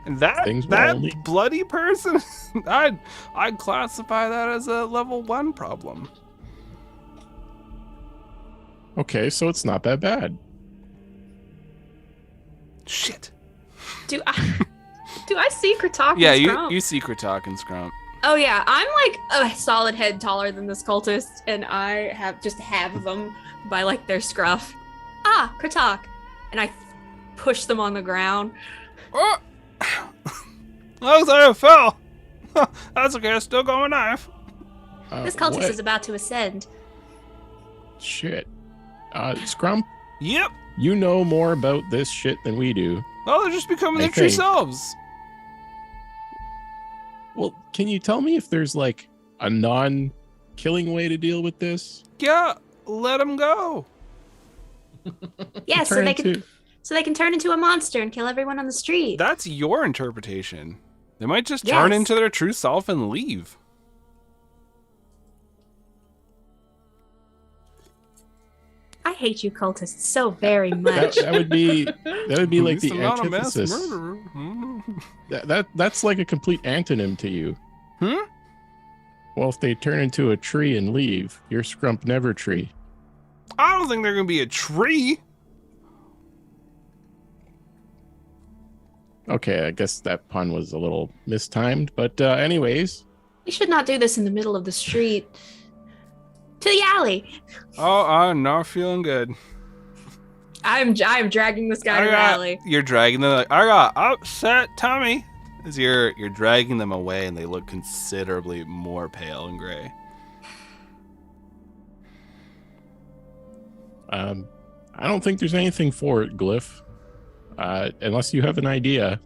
And Things will that only- bloody person, I'd classify that as a level 1 problem. Okay, so it's not that bad. Shit. Do I see Kratok? Yeah, and you Scrump? see Kratok and Scrump. Oh yeah, I'm like a solid head taller than this cultist, and I have just half them by like their scruff. Ah, Kratok, and I push them on the ground. Oh! Looks like I fell. That's okay, I still got my knife. This cultist what? is about to ascend. Shit. Scrump, Yep. you know more about this shit than we do. Oh, they're just becoming I their true think. selves. Well, can you tell me if there's like a non-killing way to deal with this? Yeah, let them go. Yeah, so Turn they into- can turn into a monster and kill everyone on the street. That's your interpretation. They might just turn Yes. into their true self and leave. I hate you cultists so very That, much. that would be like At least the I'm not a mass antithesis. murderer. Mhm. That's like a complete antonym to you. Hmm? Well, if they turn into a tree and leave, you're Scrump Never Tree. I don't think they're gonna be a tree. Okay, I guess that pun was a little mistimed, but anyways, We should not do this in the middle of the street. To the alley. Oh, I'm not feeling good. I'm dragging this guy to the alley. You're dragging them like I got upset tummy. As you're dragging them away, and they look considerably more pale and gray. I don't think there's anything for it, Glyph. Unless you have an idea.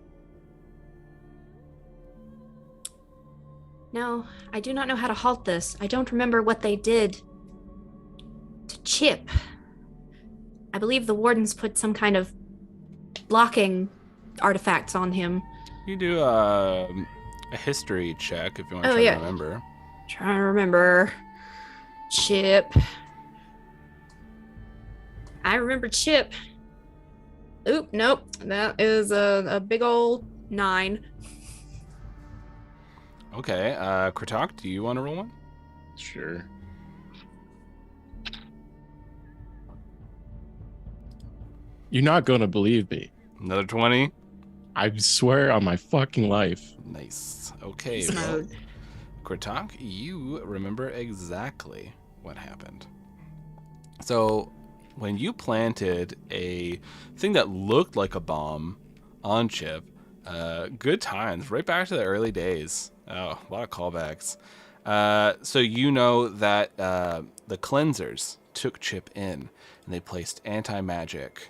No, I do not know how to halt this. I don't remember what they did to Chip. I believe the wardens put some kind of blocking artifacts on him. You do a history check if you want to Oh, try yeah. to remember. Trying to remember. Chip. I remember Chip. Oop, nope. That is a big old 9. Okay, Kratok, do you want to roll one? Sure. You're not gonna believe me. Another 20. I swear on my fucking life. Nice. Okay. Beast Well, mode. Kratok, you remember exactly what happened. So, when you planted a thing that looked like a bomb on Chip, good times, right back to the early days. Oh, a lot of callbacks. So you know that the cleansers took Chip in, and they placed anti-magic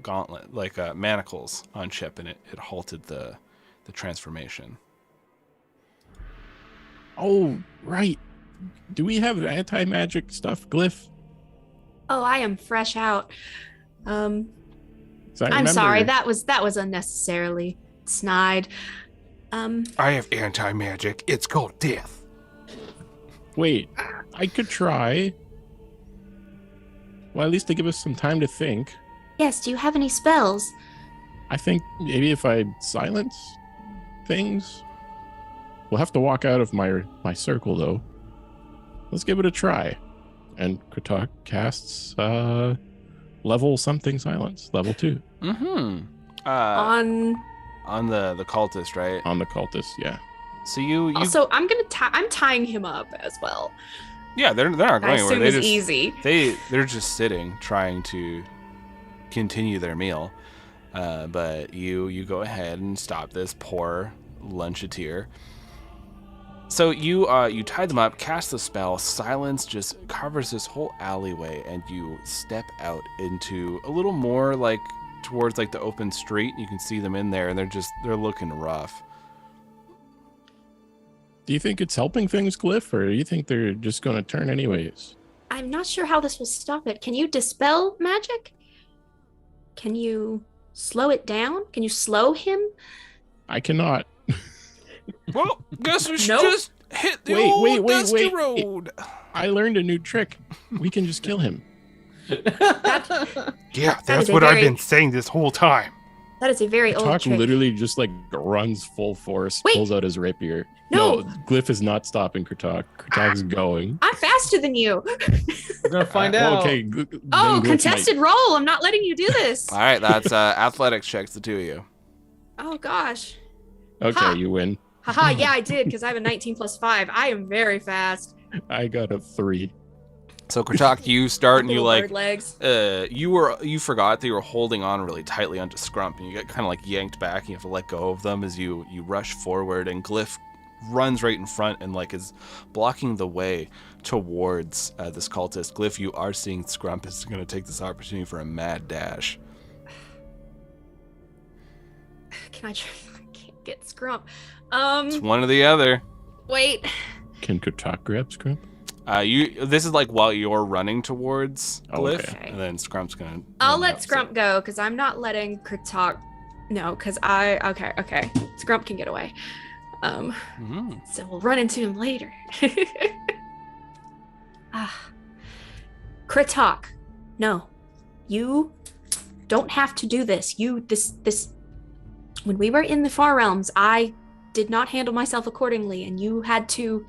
gauntlet, like manacles on Chip, and it halted the transformation. Oh, right. Do we have anti-magic stuff, Glyph? Oh, I am fresh out. 'Cause I I'm sorry. remember- That was unnecessarily snide. I have anti-magic. It's called death. Wait, I could try. Well, at least to give us some time to think. Yes, do you have any spells? I think maybe if I silence things, we'll have to walk out of my circle though. Let's give it a try. And Kratok casts level something silence, level 2 Mm-hmm. On The cultist, right? on the cultist. Yeah. So you also, I'm tying him up as well. yeah, they're not I going anywhere. assume They it's just easy. they're just sitting, trying to continue their meal. But you go ahead and stop this poor luncheteer. So you tie them up, cast the spell. Silence just covers this whole alleyway, and you step out into a little more like towards like the open street. You can see them in there, and they're looking rough. Do you think it's helping things, Glyph, or do you think they're just going to turn anyways? I'm not sure how this will stop it. Can you dispel magic? Can you slow it down? Can you slow him? I cannot. Well, guess we should Nope. just hit the dusty wait. road. I learned a new trick. We can just kill him. Yeah, is that's a what I've very- been saying this whole time. That is a very old Kratok trick. literally just like runs full force, Wait. pulls out his rapier. No. Glyph is not stopping Kratok. Kratok's going. I'm faster than you. We're gonna find out. Okay. Oh, contested roll. I'm not letting you do this. All right, that's athletics checks, the two of you. Oh gosh. Okay, Ha. you win. Haha, yeah, I did because I have a 19 plus 5. I am very fast. I got a 3. So Kratok, you start and you Little like bird legs. you forgot that you were holding on really tightly onto Scrump, and you get kind of like yanked back, and you have to let go of them as you rush forward, and Glyph runs right in front and like is blocking the way towards this cultist. Glyph, you are seeing Scrump is going to take this opportunity for a mad dash. Can I try? I can't get Scrump. It's one or the other. Wait. Can Kratok grab Scrump? This is like while you're running towards Oh, Glyph, okay. and then Scrump's gonna. I'll run let out, so- Scrump go because I'm not letting Kratok. No, because okay. Scrump can get away. Mhm. So we'll run into him later. Kratok, no, you don't have to do this. This. When we were in the Far Realms, I did not handle myself accordingly, and you had to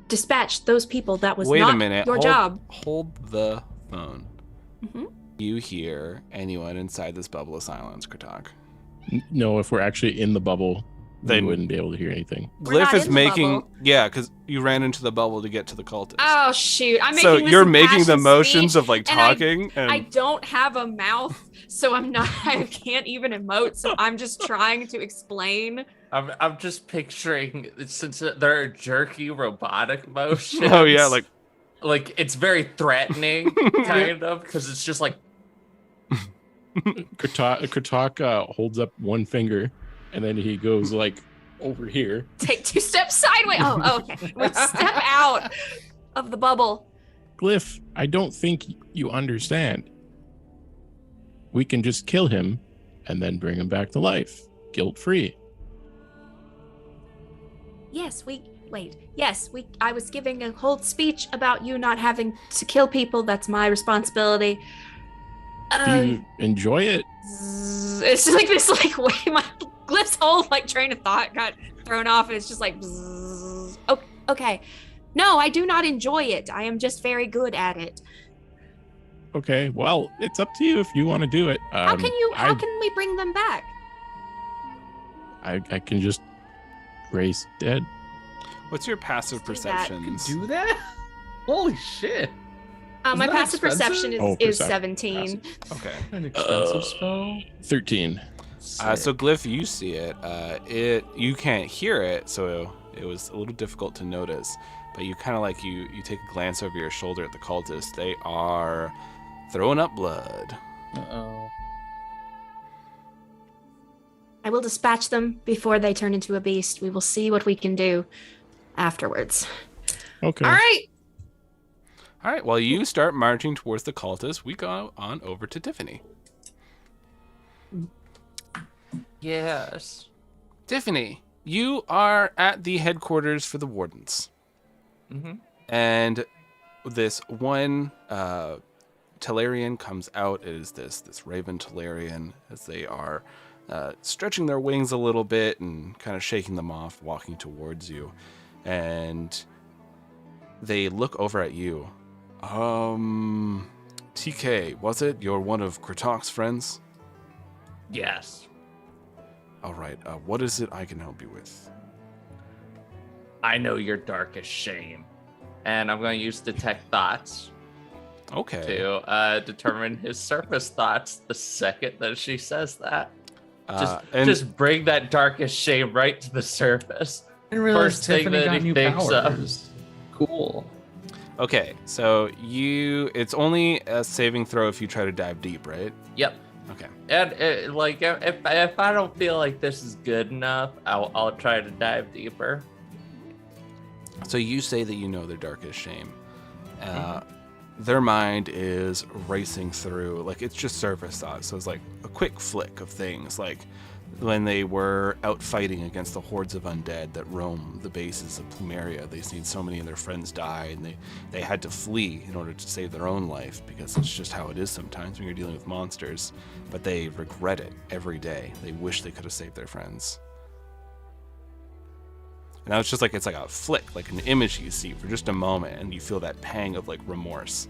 dispatch those people. That was Wait not a minute. your hold, job. Hold the phone. Mhm. You hear anyone inside this bubble of silence, Kratok? No, if we're actually in the bubble, Then- we wouldn't be able to hear anything. We're not Glyph is in the making bubble. yeah, because you ran into the bubble to get to the cultist. Oh shoot! I'm making so this you're making the impassioned motions speech, of like and I- talking, I and don't have a mouth, so I'm not. I can't even emote. So I'm just trying to explain. I'm just picturing since there are jerky robotic motions. oh yeah, like it's very threatening, kind of, because it's just like Kratok holds up one finger, and then he goes like over here. Take 2 steps sideways. Oh, okay. We step out of the bubble. Glyph, I don't think you understand. We can just kill him and then bring him back to life, guilt-free. Yes, I was giving a whole speech about you not having to kill people. That's my responsibility. Do you enjoy it? It's just like this, like way my Glyph's whole like train of thought got thrown off, and it's just like, oh, okay. No, I do not enjoy it. I am just very good at it. Okay, well, it's up to you if you want to do it. How can we bring them back? I can just raise dead. what's your passive Let's do that. perceptions? Do that? Holy shit! My that passive expensive? perception is, Oh, is perception. 17. Okay. An expensive spell. 13. So Glyph, you see it. You can't hear it, so it was a little difficult to notice. But you kind of like you take a glance over your shoulder at the cultists. They are throwing up blood. Uh-oh. I will dispatch them before they turn into a beast. We will see what we can do afterwards. Okay. All right. All right. While you start marching towards the cultists, we go on over to Tiffany. yes. Tiffany, you are at the headquarters for the wardens. Mm-hmm. And this one Telarian comes out. It is this Raven Telarian, as they are stretching their wings a little bit and kind of shaking them off, walking towards you. And they look over at you. TK, was it? You're one of Kratok's friends? Yes. All right. What is it I can help you with? I know your darkest shame. And I'm going to use Detect Thoughts Okay. to determine his surface thoughts the second that she says that. And Just bring that darkest shame right to the surface. I didn't realize First thing Tiffany that got he new thinks of. powers. Cool. okay, so it's only a saving throw if you try to dive deep, right? Yep. Okay. And if I don't feel like this is good enough, I'll try to dive deeper. So you say that you know their darkest shame. Their mind is racing through, like, it's just surface thoughts. So it's like a quick flick of things, like when they were out fighting against the hordes of undead that roam the bases of Plumeria. They've seen so many of their friends die, and they had to flee in order to save their own life, because it's just how it is sometimes when you're dealing with monsters. But they regret it every day. They wish they could have saved their friends. And now it's just like, it's like a flick, like an image you see for just a moment, and you feel that pang of like remorse.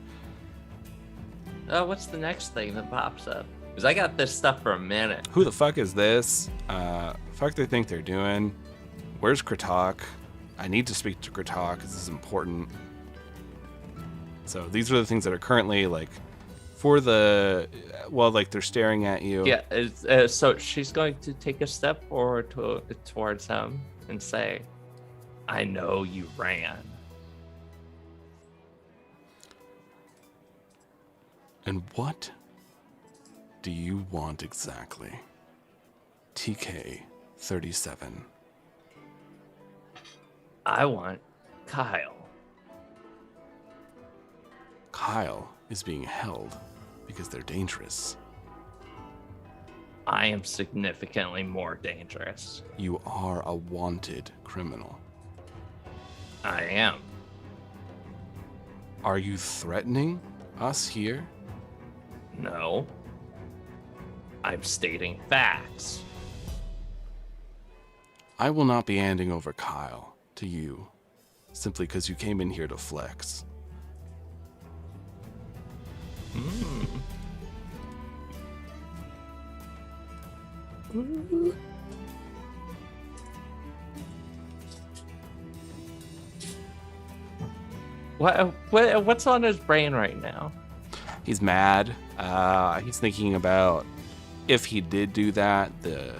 What's the next thing that pops up? Because I got this stuff for a minute. Who the fuck is this? Fuck they think they're doing? Where's Kratok? I need to speak to Kratok, this is important. So these are the things that are currently like, for the, well, like they're staring at you. Yeah, so she's going to take a step forward towards him and say, I know you ran. And what do you want exactly? TK 37. I want Kyle. Kyle is being held because they're dangerous. I am significantly more dangerous. You are a wanted criminal. I am. Are you threatening us here? No. I'm stating facts. I will not be handing over Kyle to you simply because you came in here to flex. What's on his brain right now? He's mad. He's thinking about if he did do that, the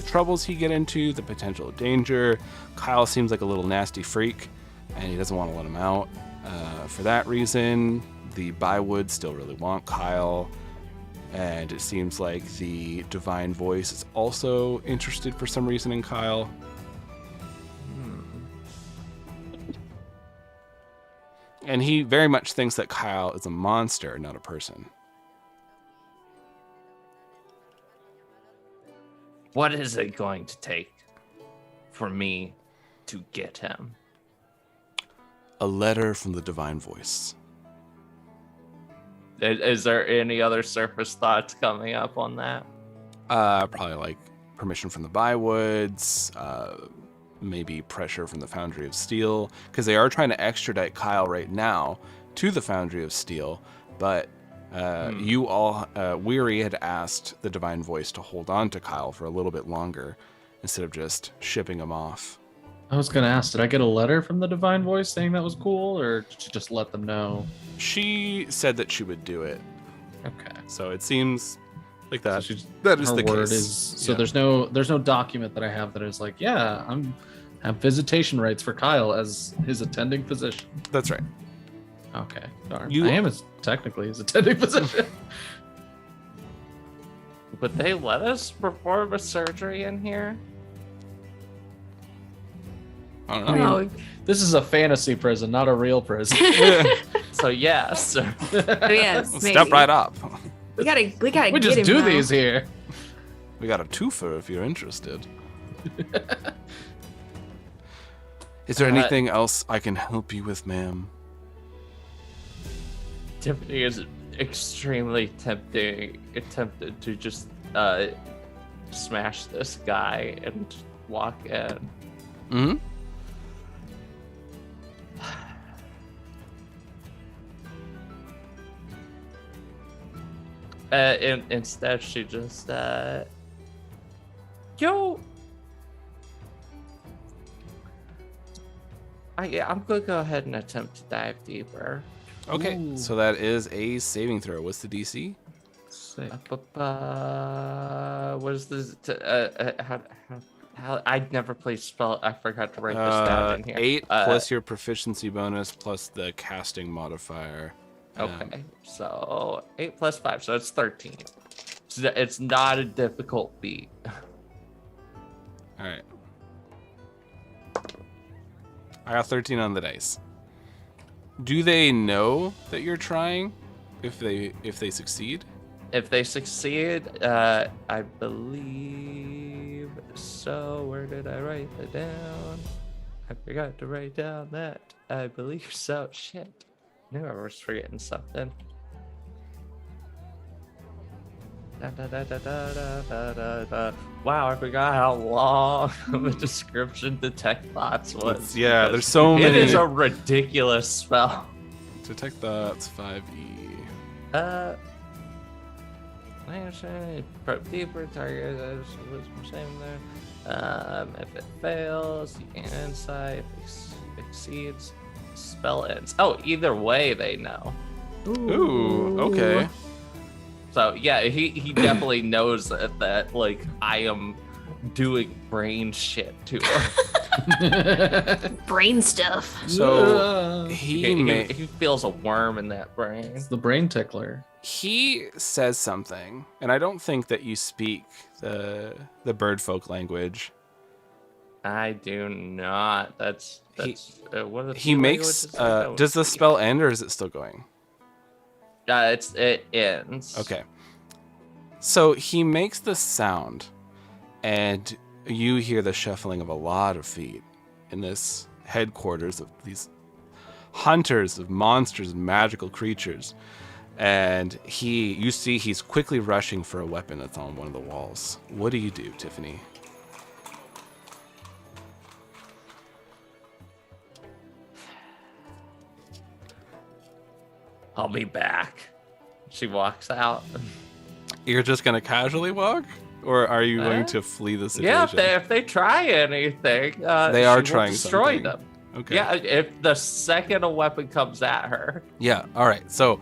troubles he'd get into, the potential danger. Kyle seems like a little nasty freak, and he doesn't want to let him out. For that reason, the Bywood still really want Kyle, and it seems like the Divine Voice is also interested for some reason in Kyle. And he very much thinks that Kyle is a monster, not a person. What is it going to take for me to get him? A letter from the Divine Voice. Is there any other surface thoughts coming up on that? Probably like permission from the Bywoods, maybe pressure from the Foundry of Steel, because they are trying to extradite Kyle right now to the Foundry of Steel, but you all, Weary had asked the Divine Voice to hold on to Kyle for a little bit longer instead of just shipping him off. I was gonna ask, did I get a letter from the Divine Voice saying that was cool, or did she just let them know? She said that she would do it, Okay. so it seems like that. So that is her the word case. is so Yeah. there's no document that I have that is like, yeah, have visitation rights for Kyle as his attending physician. That's right. Okay. Darn. You- I am technically his attending physician. Would they let us perform a surgery in here? I don't know. Oh, This is a fantasy prison, not a real prison. So yes. yes, maybe. Step right up. We gotta we get just him do now. these here. We got a twofer if you're interested. Is there anything else I can help you with, ma'am? Tiffany is extremely tempted to just smash this guy and walk in. Mm-hmm. Instead, she just yo. I'm gonna go ahead and attempt to dive deeper. Okay, Ooh. so that is a saving throw. What's the DC? Sick. What is this? How I'd never played spell. I forgot to write this down in here. 8 plus your proficiency bonus plus the casting modifier. Okay, so 8 plus 5, so it's 13. So it's not a difficult feat. All right. I got 13 on the dice. Do they know that you're trying? If they succeed? If they succeed, I believe so. Where did I write that down? I forgot to write down that. I believe so. Shit. I knew I was forgetting something. Wow, I forgot how long of a description Detect Thoughts was. Yeah, there's so It many. is a ridiculous spell. Detect Thoughts 5e. Probe deeper, target was the same there. If it fails, you gain insight. If it exceeds, spell ends. Oh, either way, they know. Ooh, okay. So yeah, he definitely knows that like I am doing brain shit to her. Brain stuff. So he feels a worm in that brain. It's the brain tickler. He says something, and I don't think that you speak the bird folk language. I do not. That's what are the He two makes. languages I don't Does the speak? spell end, or is it still going? It ends. Okay. So he makes the sound, and you hear the shuffling of a lot of feet in this headquarters of these hunters of monsters and magical creatures. And you see he's quickly rushing for a weapon that's on one of the walls. What do you do, Tiffany? I'll be back. She walks out. You're just gonna casually walk, or are you going Uh, to flee the situation? Yeah, if they try anything, They are she will trying destroy something. them. Okay. Yeah, if the second a weapon comes at her. Yeah. All right. So,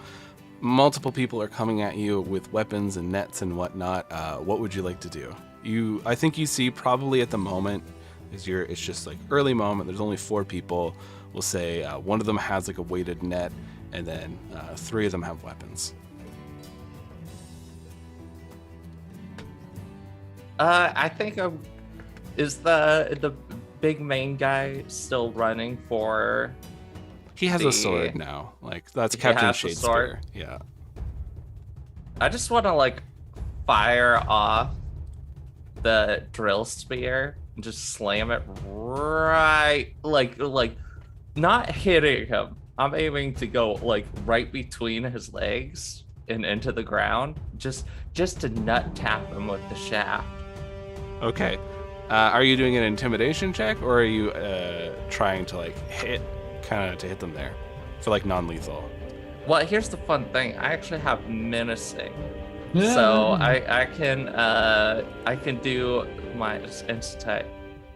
multiple people are coming at you with weapons and nets and whatnot. What would you like to do? I think you see probably at the moment it's just like early moment. There's only 4 people. We'll say one of them has like a weighted net, and then 3 of them have weapons. I think is the big main guy still running for? He has a sword now. Like that's Captain has a Shadespeare. sword? Yeah. I just want to like fire off the drill spear and just slam it right, like not hitting him. I'm aiming to go like right between his legs and into the ground, just to nut tap him with the shaft. Okay. Are you doing an intimidation check, or are you trying to like hit them there for like non-lethal? Well, here's the fun thing. I actually have menacing, so I can do my instant.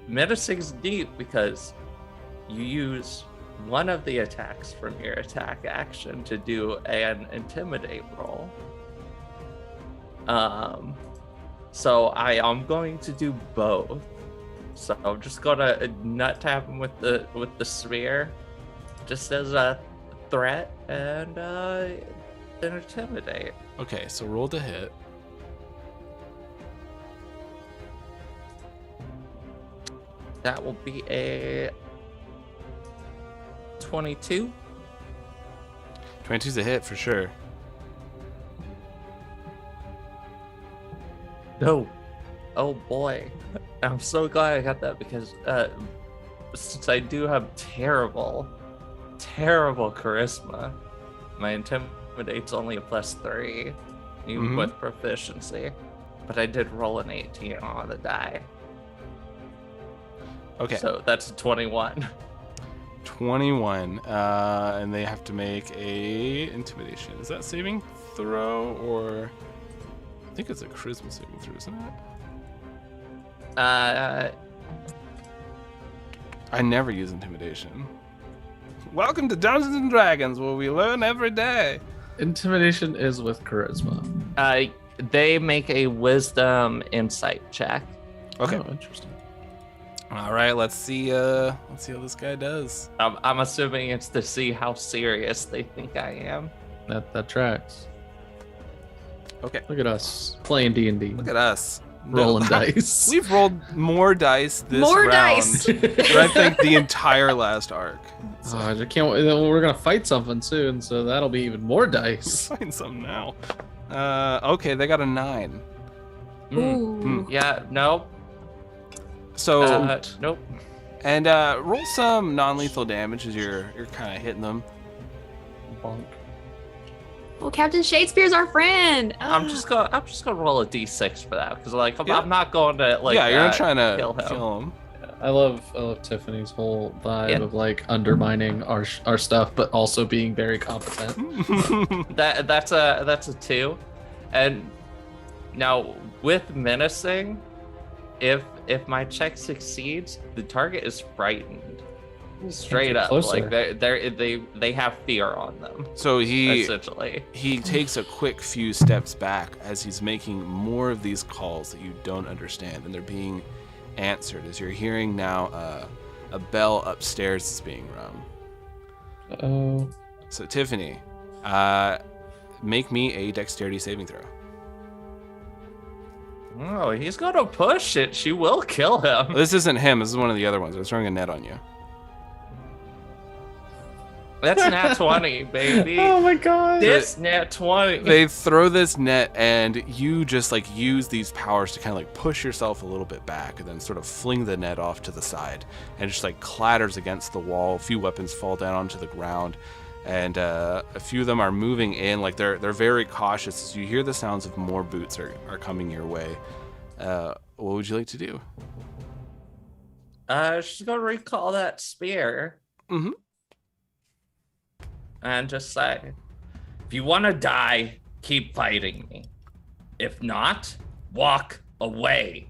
Menacing's deep because you use one of the attacks from your attack action to do an intimidate roll. So I am going to do both. So I'm just gonna nut tap him with the sphere, just as a threat, and intimidate. Okay, so roll to hit. That will be a 22. 22's a hit for sure. No. Oh boy. I'm so glad I got that because since I do have terrible charisma, my intimidate's only a +3, even with proficiency. But I did roll an 18 on the die. Okay. So that's a 21. 21. And they have to make a intimidation. Is that saving throw or? I think it's a charisma saving throw, isn't it? I never use intimidation. Welcome to Dungeons and Dragons, where we learn every day. Intimidation is with charisma. They make a wisdom insight check. Okay. Oh, interesting. All right. Let's see how this guy does. I'm assuming it's to see how serious they think I am. That tracks. Okay. Look at us playing D&D. Look at us Rolling dice. We've rolled more dice this More round dice. than I think the entire last arc. So I can't. We're gonna fight something soon, so that'll be even more dice. find some now. Okay, they got a 9. Ooh. Yeah, no. So Nope. and roll some non-lethal damage as you're kind of hitting them. Bonk. Well, Captain Shakespeare's our friend. I'm just gonna roll a d6 for that because like Yeah. I'm not going to like yeah, you're not trying to kill him. kill him. I love Tiffany's whole vibe Yeah. of like undermining our stuff, but also being very competent. That's a 2, and now with menacing, if my check succeeds, the target is frightened. Straight Get up, closer. like they have fear on them. So Essentially, he takes a quick few steps back as he's making more of these calls that you don't understand, and they're being answered as you're hearing now a bell upstairs is being rung. Oh, So Tiffany, make me a dexterity saving throw. oh, he's gonna push it. She will kill him. This isn't him. This is one of the other ones. I was throwing a net on you. That's nat 20, baby. oh my god! This nat 20. They throw this net, and you just like use these powers to kind of like push yourself a little bit back, and then sort of fling the net off to the side, and it just like clatters against the wall. A few weapons fall down onto the ground, and a few of them are moving in. Like they're very cautious as you hear the sounds of more boots are coming your way. What would you like to do? She's gonna recall that spear. Mm-hmm. And just say, if you want to die, keep fighting me. If not, walk away.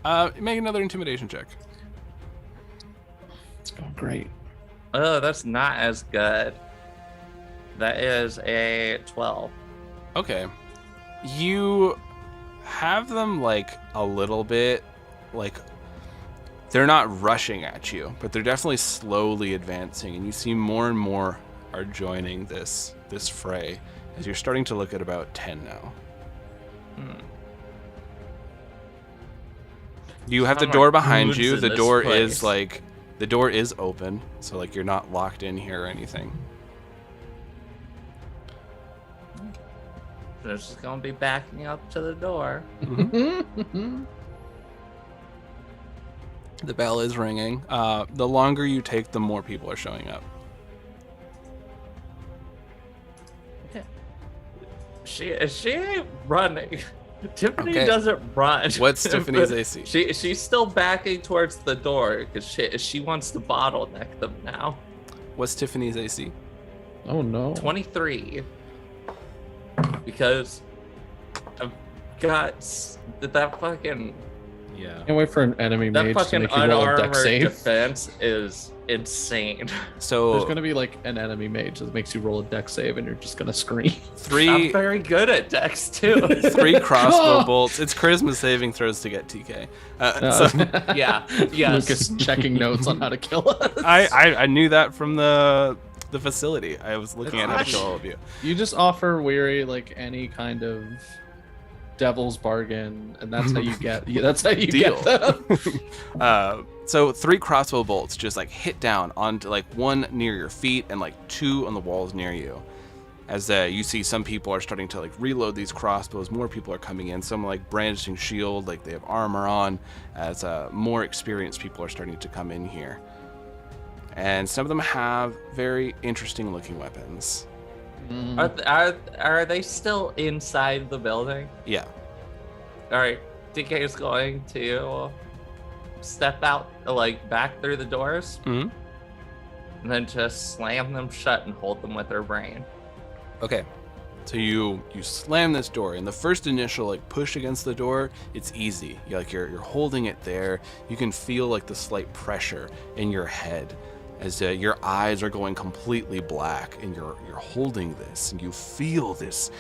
Make another intimidation check. It's going great. Oh, that's not as good. That is a 12. Okay. You have them like a little bit like they're not rushing at you, but they're definitely slowly advancing, and you see more and more are joining this fray as you're starting to look at about 10 now. You have the Sound door like behind goons you. in The this door place. is like the door is open, so like you're not locked in here or anything. They're just gonna be backing up to the door. The bell is ringing. The longer you take, the more people are showing up. She ain't running. Tiffany Okay. doesn't run. What's Tiffany's AC? She's still backing towards the door because she wants to bottleneck them now. What's Tiffany's AC? Oh no! 23. Because I've got that fucking Yeah. Can't wait for an enemy that mage to fucking make you roll a deck unarmored save. defense is insane. So There's gonna be like an enemy mage that makes you roll a deck save, and you're just gonna scream. I'm three very good at Dex too. crossbow bolts. It's charisma saving throws to get TK. So Yeah. Yes. Lucas checking notes on how to kill us. I knew that from the facility. I was looking at how to Gosh. kill all of you. You just offer Weary like any kind of devil's bargain, and that's how you get. That's how you Deal. get them. So 3 crossbow bolts just like hit down onto like one near your feet and like 2 on the walls near you. as you see some people are starting to like reload these crossbows. More people are coming in, some like brandishing shield, like they have armor on, as more experienced people are starting to come in here. And some of them have very interesting looking weapons. Are they still inside the building? Yeah. All right, DK is going to step out, like back through the doors, Mm-hmm. and then just slam them shut and hold them with her brain. Okay. So you slam this door, and the first initial like push against the door, it's easy. You're holding it there. You can feel like the slight pressure in your head as your eyes are going completely black, and you're holding this, and you feel this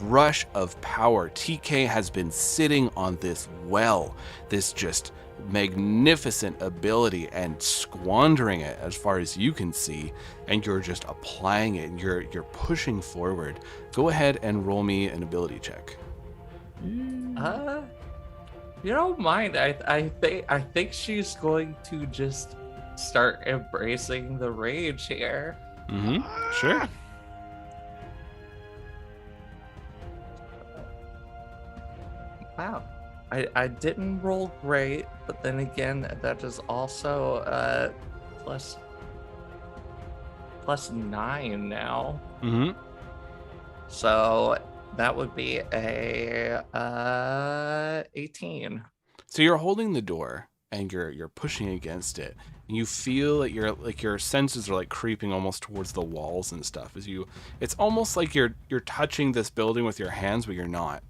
rush of power. TK has been sitting on this well, this just magnificent ability, and squandering it as far as you can see, and you're just applying it, and you're pushing forward. Go ahead and roll me an ability check. You don't mind? I think she's going to just start embracing the rage here. Mm-hmm. Sure. Wow. I didn't roll great, but then again, that is also plus 9 now. Mm-hmm. So that would be a 18. So you're holding the door, and you're pushing against it, and you feel that your senses are like creeping almost towards the walls and stuff. It's almost like you're touching this building with your hands, but you're not.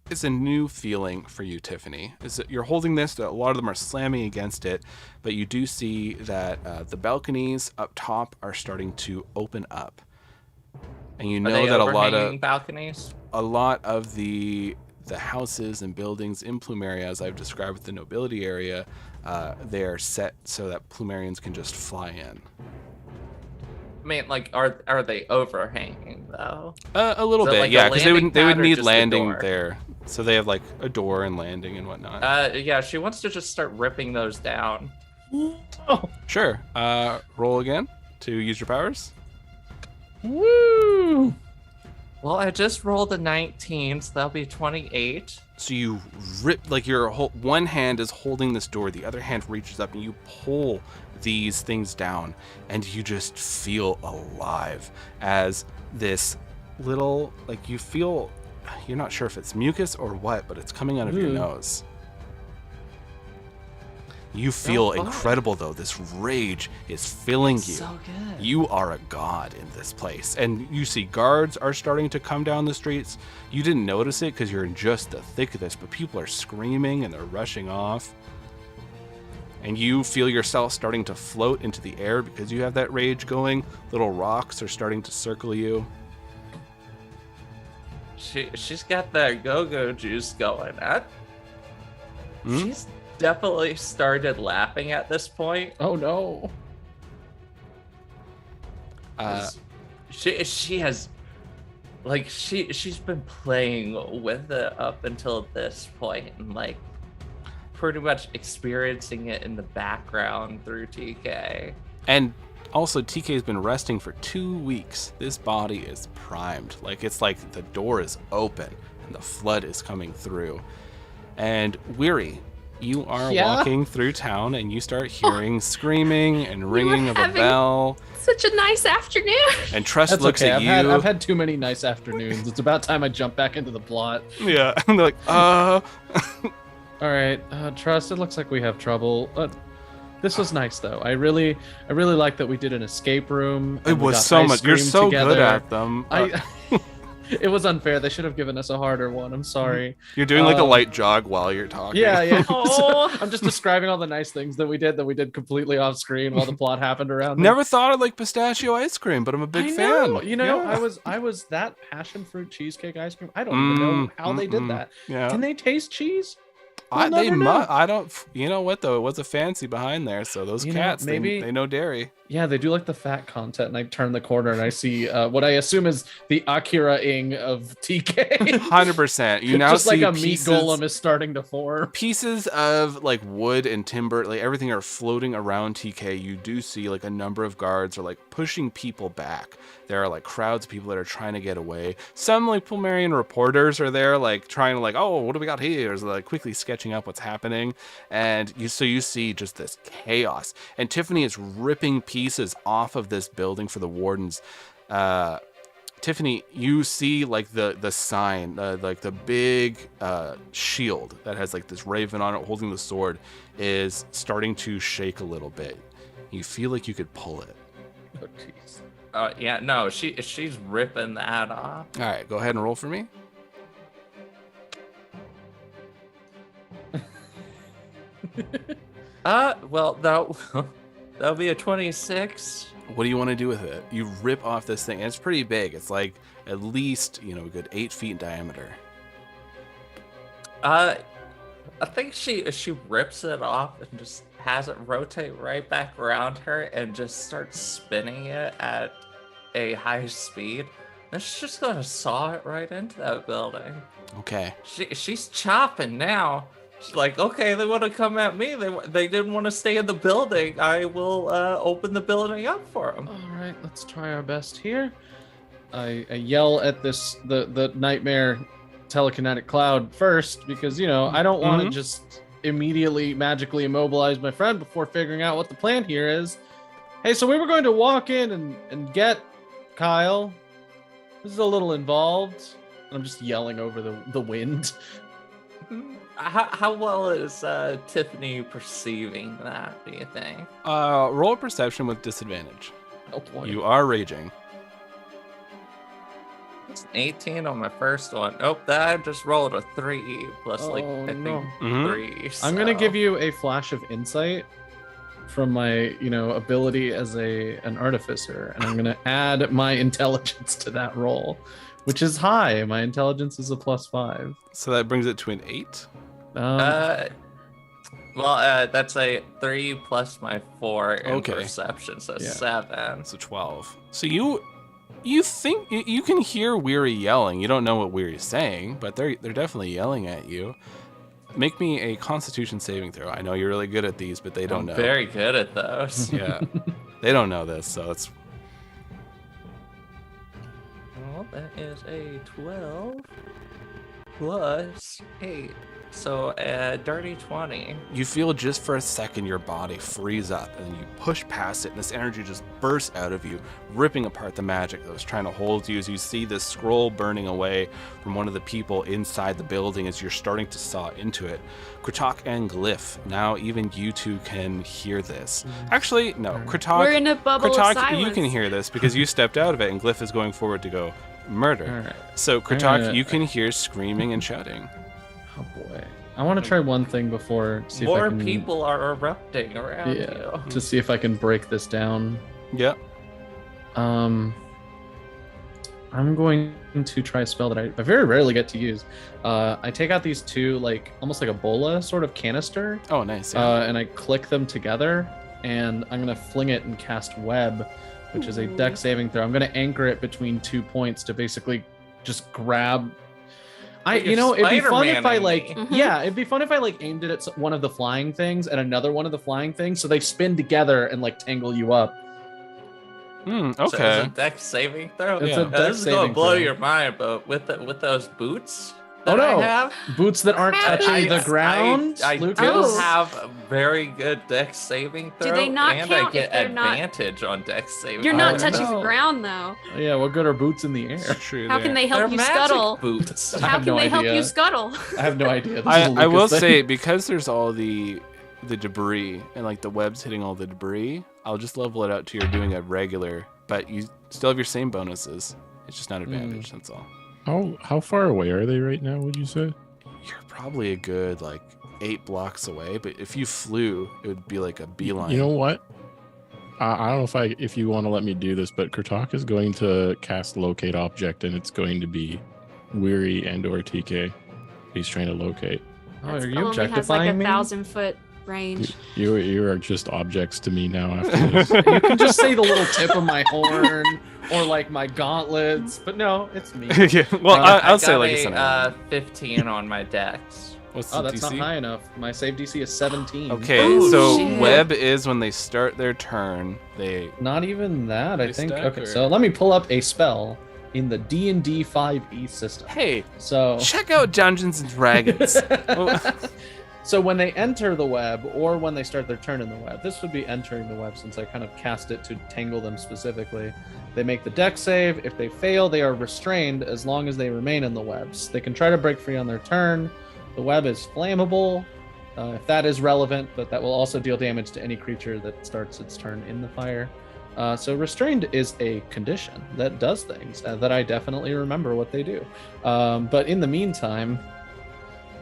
It's a new feeling for you, Tiffany. Is that you're holding this, a lot of them are slamming against it, but you do see that the balconies up top are starting to open up, and you know that a lot of the houses and buildings in Plumeria, as I've described with the nobility area, they are set so that Plumerians can just fly in. I mean, like, are they overhanging though? A little bit, like yeah, because they would need landing door? there, so they have like a door and landing and whatnot. Yeah, she wants to just start ripping those down. Oh, Sure. Roll again to use your powers. woo! Well, I just rolled a 19, so that'll be 28. So you rip, like your one hand is holding this door, the other hand reaches up and you pull these things down, and you just feel alive as this little, like you feel, you're not sure if it's mucus or what, but it's coming out of your nose. You feel incredible though. This rage is filling you. So good. You are a god in this place. And you see guards are starting to come down the streets. You didn't notice it because you're in just the thick of this, but people are screaming and they're rushing off. And you feel yourself starting to float into the air because you have that rage going. Little rocks are starting to circle you. She's got that go-go juice going. Hmm? She's definitely started laughing at this point. Oh no. She has, like, she's been playing with it up until this point, and like pretty much experiencing it in the background through TK. And also, TK's been resting for 2 weeks. This body is primed. Like, it's like the door is open and the flood is coming through. And Weary, you are walking through town and you start hearing screaming and ringing of a bell. Such a nice afternoon. And Trust That's looks okay. at you. I've had too many nice afternoons. It's about time I jump back into the plot. Yeah. And they're like, All right, Trust. It looks like we have trouble. This was nice though. I really like that we did an escape room. It was so much. You're so good at them. It was unfair. They should have given us a harder one. I'm sorry. You're doing like a light jog while you're talking. Yeah. Oh. I'm just describing all the nice things that we did completely off screen while the plot happened around. Never thought of like pistachio ice cream, but I'm a big fan. You know, Yeah. I was that passion fruit cheesecake ice cream. I don't even know how they did that. Yeah. Can they taste cheese? They must. I don't. You know what though? It was a fancy behind there. So those cats, they know dairy. Yeah, they do like the fat content, and I turn the corner and I see what I assume is the Akira-ing of TK. 100%. You now Just see like a pieces, meat golem is starting to form. pieces of like wood and timber, like everything are floating around TK. You do see like a number of guards are like pushing people back. There are like crowds of people that are trying to get away. Some like Pulmarian reporters are there, like trying to like, oh, what do we got here? So, like quickly sketching up what's happening, and you see just this chaos. And Tiffany is ripping pieces off of this building for the wardens. Tiffany, you see like the sign, like the big shield that has like this raven on it holding the sword is starting to shake a little bit. You feel like you could pull it. Oh, jeez. Yeah, no, she's ripping that off. All right, go ahead and roll for me. Well, that'll be a 26. What do you want to do with it? You rip off this thing, and it's pretty big. It's like at least, a good 8 feet in diameter. I think she rips it off and just has it rotate right back around her and just starts spinning it at a high speed. And she's just gonna saw it right into that building. Okay. She's chopping now. She's like, okay, they want to come at me. They didn't want to stay in the building. I will open the building up for them. All right, let's try our best here. I yell at the nightmare telekinetic cloud first because I don't want to just immediately magically immobilize my friend before figuring out what the plan here is. Hey, so we were going to walk in and get Kyle. This is a little involved. I'm just yelling over the wind. How well is Tiffany perceiving that, do you think? Roll a perception with disadvantage. Oh boy. You are raging. It's an 18 on my first one. Oh, that I just rolled a 3 plus I think no. 3. I'm gonna so- give you a flash of insight from my ability as an artificer, and I'm gonna add my intelligence to that roll, which is high. My intelligence is a +5. So that brings it to an 8. That's a 3 plus my 4 in Okay. perception, so Yeah. 7. So 12. So you think you can hear Weary yelling. You don't know what Weary's saying, but they're definitely yelling at you. Make me a Constitution saving throw. I know you're really good at these, but they don't know. Very good at those. Yeah, they don't know this, so it's Well, that is a 12 plus 8. So a dirty 20. you feel just for a second your body freeze up, and then you push past it, and this energy just bursts out of you, ripping apart the magic that was trying to hold you as you see this scroll burning away from one of the people inside the building as you're starting to saw into it. Kritok and Glyph, now even you two can hear this. Actually, no, Kritok, We're in a bubble of Kritok, silence. you can hear this because you stepped out of it, and Glyph is going forward to go murder. All right. So Kritok, you can hear screaming and shouting. Oh boy. I want to try one thing before see if I More can, people are erupting around you. to see if I can break this down. Yep. I'm going to try a spell that I very rarely get to use. I take out these two, almost like a bola sort of canister, Oh, nice. Yeah. and I click them together, and I'm going to fling it and cast web, which is a dex saving throw. I'm going to anchor it between 2 points to basically just grab. You're It'd be fun if I Spider-Man-ing me. yeah, it'd be fun if I aimed it at one of the flying things and another one of the flying things, so they spin together and tangle you up. Okay. So it's a dex saving throw. It's Yeah. a Now, dex this is gonna saving blow throw. your mind, but with those boots Oh, that no. I have, Boots that aren't touching I- the ground. I Lucas? do Oh. have a very good dex saving throw. they not and count I get if they're not- advantage on dex saving. You're not Oh, touching no. the ground though. Yeah, what good are boots in the air? It's true. How there. can they They're help you magic scuttle? boots. I How have can no they help idea. you scuttle? I have no idea. This is a I will Lucas thing. say, because there's all the debris and the webs hitting all the debris, I'll just level it out to you're doing a regular, but you still have your same bonuses. It's just not advantage. That's all. How far away are they right now, would you say? You're probably a good 8 blocks away, but if you flew, it would be like a beeline. You know what? I don't know if you want to let me do this, but Kritok is going to cast locate object, and it's going to be Weary and or TK. He's trying to locate. Oh, That's are you only has objectifying me? 1,000-foot range. You are just objects to me now after this. You can just say the little tip of my horn or like my gauntlets, but no, it's me. Yeah, well, I'll I say got like a a scenario. 15 on my dex. What's Oh, the that's not DC? high enough. My save DC is 17. Okay, Oh, so shit. web is when they start their turn. They Not even that, I They think. stack, Okay, or- so let me pull up a spell in the D&D 5e system. hey, So check out Dungeons and Dragons. Oh, So when they enter the web or when they start their turn in the web, this would be entering the web since I kind of cast it to tangle them specifically. They make the dex save. If they fail, they are restrained as long as they remain in the webs. They can try to break free on their turn. The web is flammable, if that is relevant, but that will also deal damage to any creature that starts its turn in the fire. So restrained is a condition that does things that I definitely remember what they do. But in the meantime,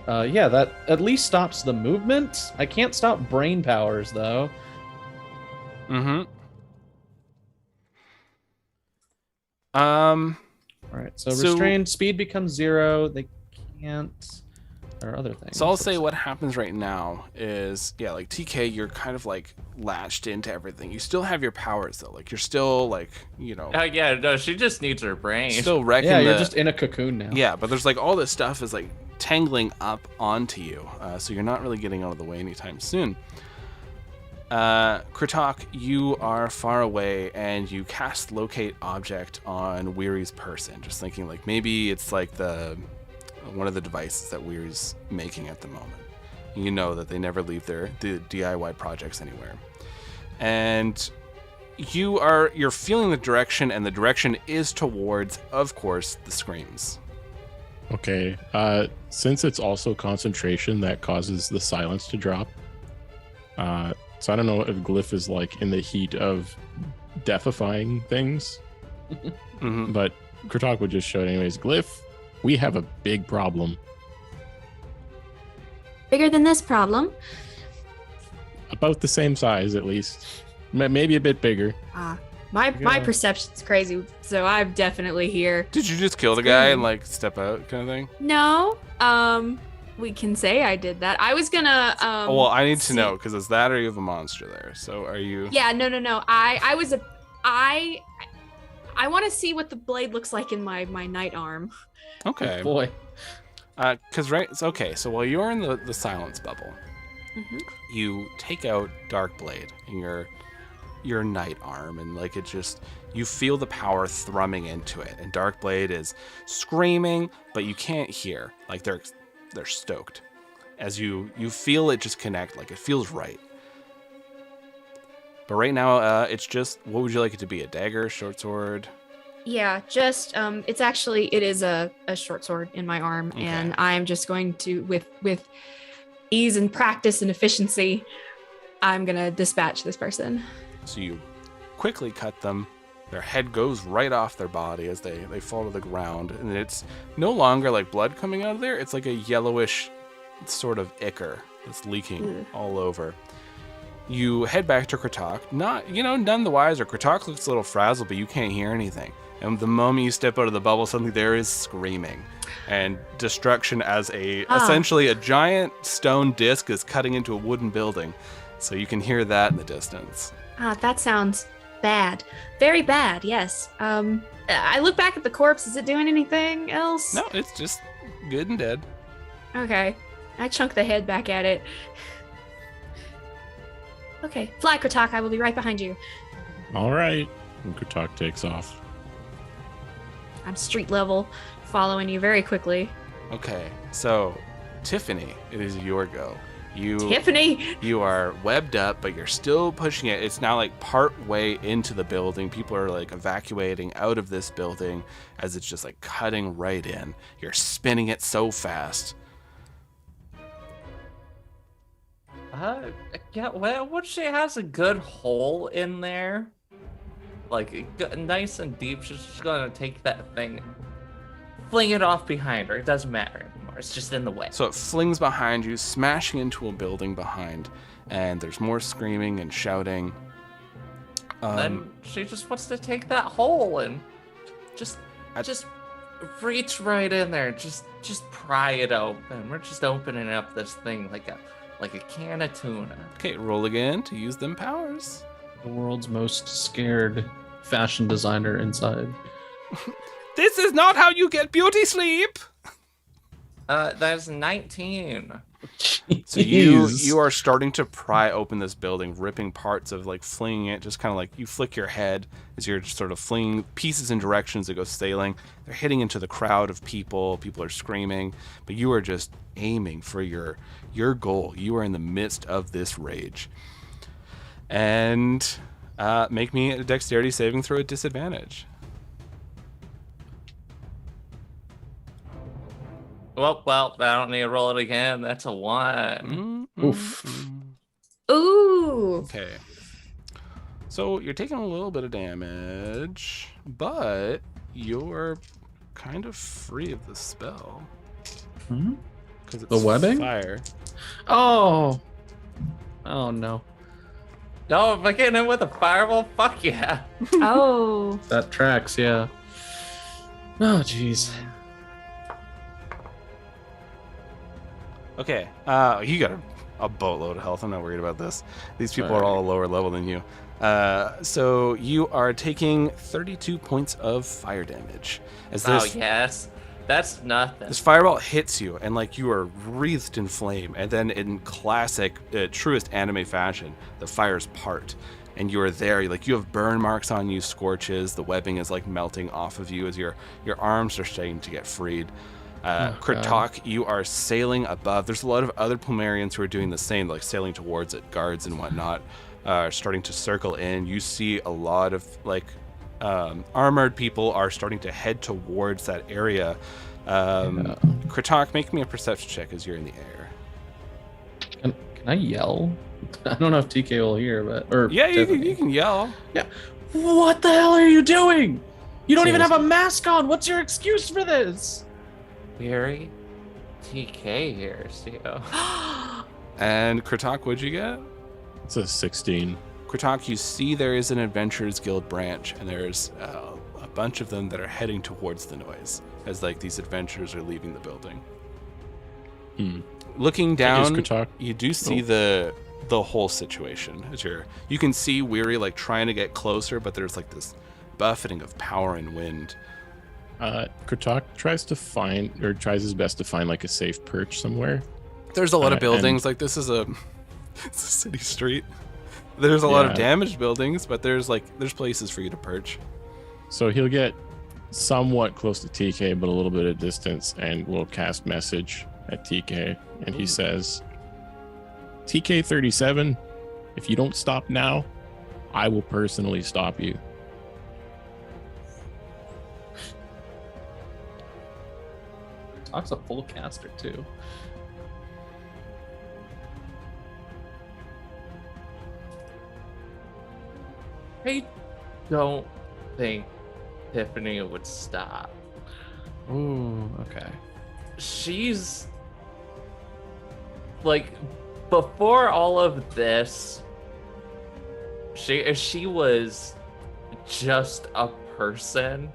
yeah, that at least stops the movement. I can't stop brain powers though. mm-hmm. All right, so So- restrained speed becomes 0. They can't. There are other things. So I'll say what happens right now is, yeah, like TK, you're kind of like latched into everything. You still have your powers though. Like you're still like, you know, Oh yeah, no, she just needs her brain. still wrecking Yeah, the. you're just in a cocoon now. Yeah, but there's like all this stuff is like tangling up onto you, so you're not really getting out of the way anytime soon. Kritok, you are far away and you cast locate object on Weary's person, just thinking like maybe it's like one of the devices that Weary's making at the moment. You know that they never leave the DIY projects anywhere. And you're feeling the direction, and the direction is towards, of course, the screams. Okay. Since it's also concentration that causes the silence to drop. So I don't know if Glyph is like in the heat of deafifying things, Mm-hmm. but Kritok would just show it anyways. Glyph, we have a big problem. Bigger than this problem. About the same size, at least. Maybe a bit bigger. My Yeah. perception's crazy, so I'm definitely here. Did you just kill the guy and like step out, kind of thing? No, we can say I did that. I was gonna Oh, well, I need to see- know because it's that or you have a monster there. So are you? Yeah, no. I want to see what the blade looks like in my night arm. Okay. Boy. Because right. So, okay. So while you're in the silence bubble, Mhm. you take out Dark Blade in your night arm, and like it just you feel the power thrumming into it, and Dark Blade is screaming, but you can't hear. Like they're stoked as you feel it just connect. Like it feels right. But right now, it's just, what would you like it to be? A dagger, short sword? Yeah, just it is a short sword in my arm, Okay. and I'm just going to with ease and practice and efficiency, I'm gonna dispatch this person. So you quickly cut them. Their head goes right off their body as they fall to the ground. And it's no longer like blood coming out of there. It's like a yellowish sort of ichor that's leaking all over. You head back to Kritok. None the wiser. Kritok looks a little frazzled, but you can't hear anything. And the moment you step out of the bubble, suddenly there is screaming and destruction as essentially a giant stone disc is cutting into a wooden building. So you can hear that in the distance. That sounds bad. Very bad, yes. I look back at the corpse. Is it doing anything else? No, it's just good and dead. Okay. I chunk the head back at it. Okay. Fly, Kratok. I will be right behind you. All right. And Kritok takes off. I'm street level, following you very quickly. Okay, so Tiffany, it is your go. Tiffany! You are webbed up, but you're still pushing it. It's now like part way into the building. People are like evacuating out of this building as it's just like cutting right in. You're spinning it so fast. Yeah, well, what she has a good hole in there, like nice and deep. She's just gonna take that thing, fling it off behind her. It doesn't matter anymore. It's just in the way. So it flings behind you, smashing into a building behind, and there's more screaming and shouting. Then she just wants to take that hole and just reach right in there. Just pry it open. We're just opening up this thing like a like a can of tuna. Okay, roll again to use them powers. The world's most scared fashion designer inside. This is not how you get beauty sleep. That's 19. So you are starting to pry open this building, ripping parts of, like, flinging it, just kind of like you flick your head as you're just sort of flinging pieces in directions that go sailing. They're hitting into the crowd of people. People are screaming, but you are just aiming for your goal. You are in the midst of this rage. And make me a dexterity saving throw at disadvantage. Well, I don't need to roll it again. That's a 1. Oof. Ooh. Okay. So you're taking a little bit of damage, but you're kind of free of the spell. Hmm? Because it's The webbing? fire. Oh. Oh no. No, if I get him with a fireball, fuck yeah. Oh. That tracks, yeah. Oh jeez. Okay. You got a boatload of health. I'm not worried about this. These people are all lower level than you. So you are taking 32 points of fire damage. As Oh, this, yes. That's nothing. this fireball hits you, and like you are wreathed in flame. And then in classic, truest anime fashion, the fires part. And you are there, you have burn marks on you, scorches. The webbing is like melting off of you as your arms are starting to get freed. Kritok, you are sailing above. There's a lot of other Plumerians who are doing the same, like sailing towards it. Guards and whatnot are starting to circle in. You see a lot of armored people are starting to head towards that area. Kritok, make me a perception check as you're in the air. Can I yell? I don't know if TK will hear, but Yeah, Tiffany. you can yell. Yeah. What the hell are you doing? You don't even have Seriously. a mask on. What's your excuse for this? Weary TK here, so. And Kritok, what'd you get? It's a 16. Kritok, you see there is an Adventurers Guild branch, and there's a bunch of them that are heading towards the noise as these adventurers are leaving the building. Looking down, Kritok. you do see the whole situation. As you can see Weary trying to get closer, but there's this buffeting of power and wind. Kritok tries his best to find a safe perch somewhere. There's a lot of buildings. This is it's a city street. There's a lot of Yeah. damaged buildings, but there's places for you to perch. So he'll get somewhat close to TK, but a little bit of distance, and will cast message at TK. And he says, TK37, if you don't stop now, I will personally stop you. Talk's a full caster too. I don't think Tiffany would stop. Ooh, okay. She's before all of this, she was just a person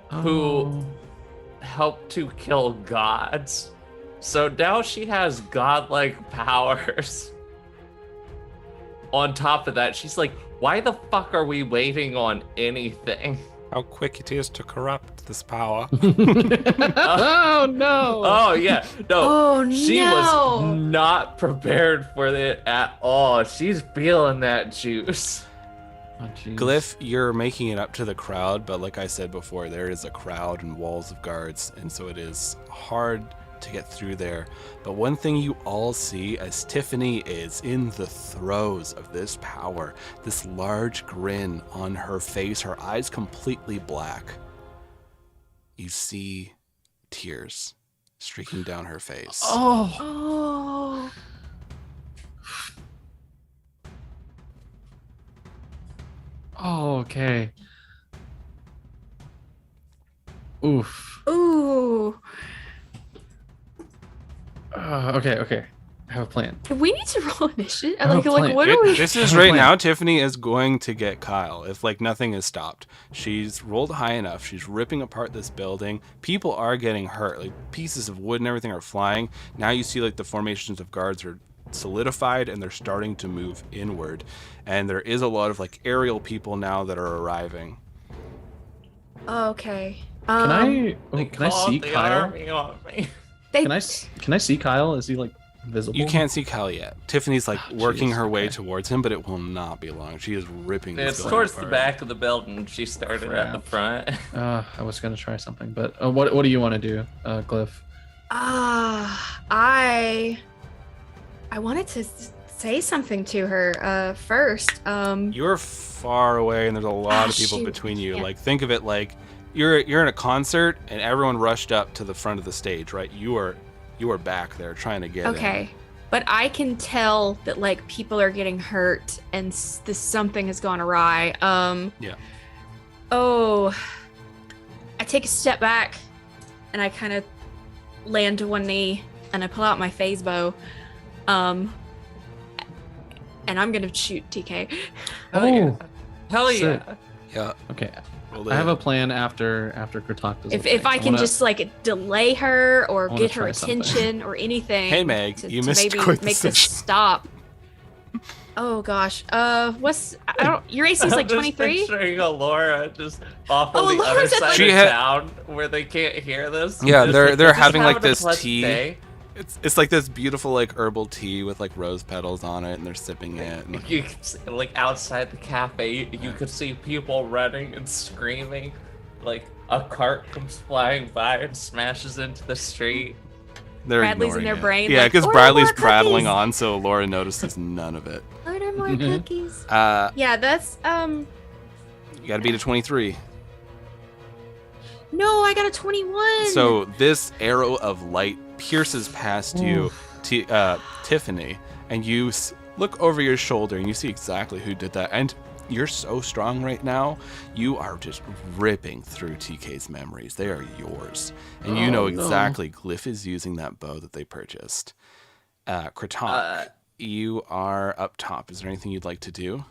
who Oh. helped to kill gods. So now she has godlike powers. On top of that, she's like, why the fuck are we waiting on anything? How quick it is to corrupt this power. Oh no! Oh yeah, no. Oh, She no. was not prepared for it at all. She's feeling that juice. Oh, jeez. Glyph, you're making it up to the crowd, but like I said before, there is a crowd and walls of guards, and so it is hard to get through there. But one thing you all see as Tiffany is in the throes of this power, this large grin on her face, her eyes completely black, you see tears streaking down her face. Oh. Oh. Oh, okay. Oof. Ooh. Okay. I have a plan. We need to roll initiative. I have Like, a like plan. what are we? This is right now. Tiffany is going to get Kyle if like nothing is stopped. She's rolled high enough. She's ripping apart this building. People are getting hurt. Like pieces of wood and everything are flying. Now you see like the formations of guards are solidified and they're starting to move inward. And there is a lot of like aerial people now that are arriving. Okay. Can I They can I called see the Kyle? army on me. They, Can I see Kyle? Is he like visible? You can't see Kyle yet. Tiffany's like working jeez, her way okay. towards him, but it will not be long. She is ripping this It's building towards the apart. back of the building. She started at the front. I was gonna try something, but what do you want to do, Glyph? I wanted to say something to her first. You're far away, and there's a lot of people shoot, between you. yeah. Like, think of it like you're in a concert, and everyone rushed up to the front of the stage, right? You are back there trying to get in. Okay. But I can tell that like people are getting hurt and this something has gone awry. Yeah. Oh. I take a step back and I kind of land to one knee and I pull out my phase bow. And I'm going to shoot TK. Hell yeah. Hell sick. yeah. Yeah. Okay, Roll I have it. a plan after Kratok does. If I can just like delay her or wanna get her try something. attention or anything. Hey, Meg, to, you to missed maybe quite the make this session. stop. Oh gosh. What's I don't your AC is like I'm 23? just picturing Laura just off Oh, on the other Laura's at side the- of She had- town where they can't hear this. Yeah, they're Just having like having a this pleasant tea. day. It's like this beautiful like herbal tea with like rose petals on it, and they're sipping it. And, You can see, like outside the cafe, you could see people running and screaming. Like a cart comes flying by and smashes into the street. they're Bradley's in ignoring their it. brain, Yeah, like, because "Order Bradley's more prattling cookies." on, so Laura notices none of it. Order more Mhm. cookies. You Yeah, that's got to beat a 23. no, I got a 21. So this arrow of light pierces past you, Tiffany, and you look over your shoulder and you see exactly who did that. And you're so strong right now, you are just ripping through TK's memories. They are yours. And you know Oh, no. exactly Glyph is using that bow that they purchased. Kratok, you are up top. Is there anything you'd like to do?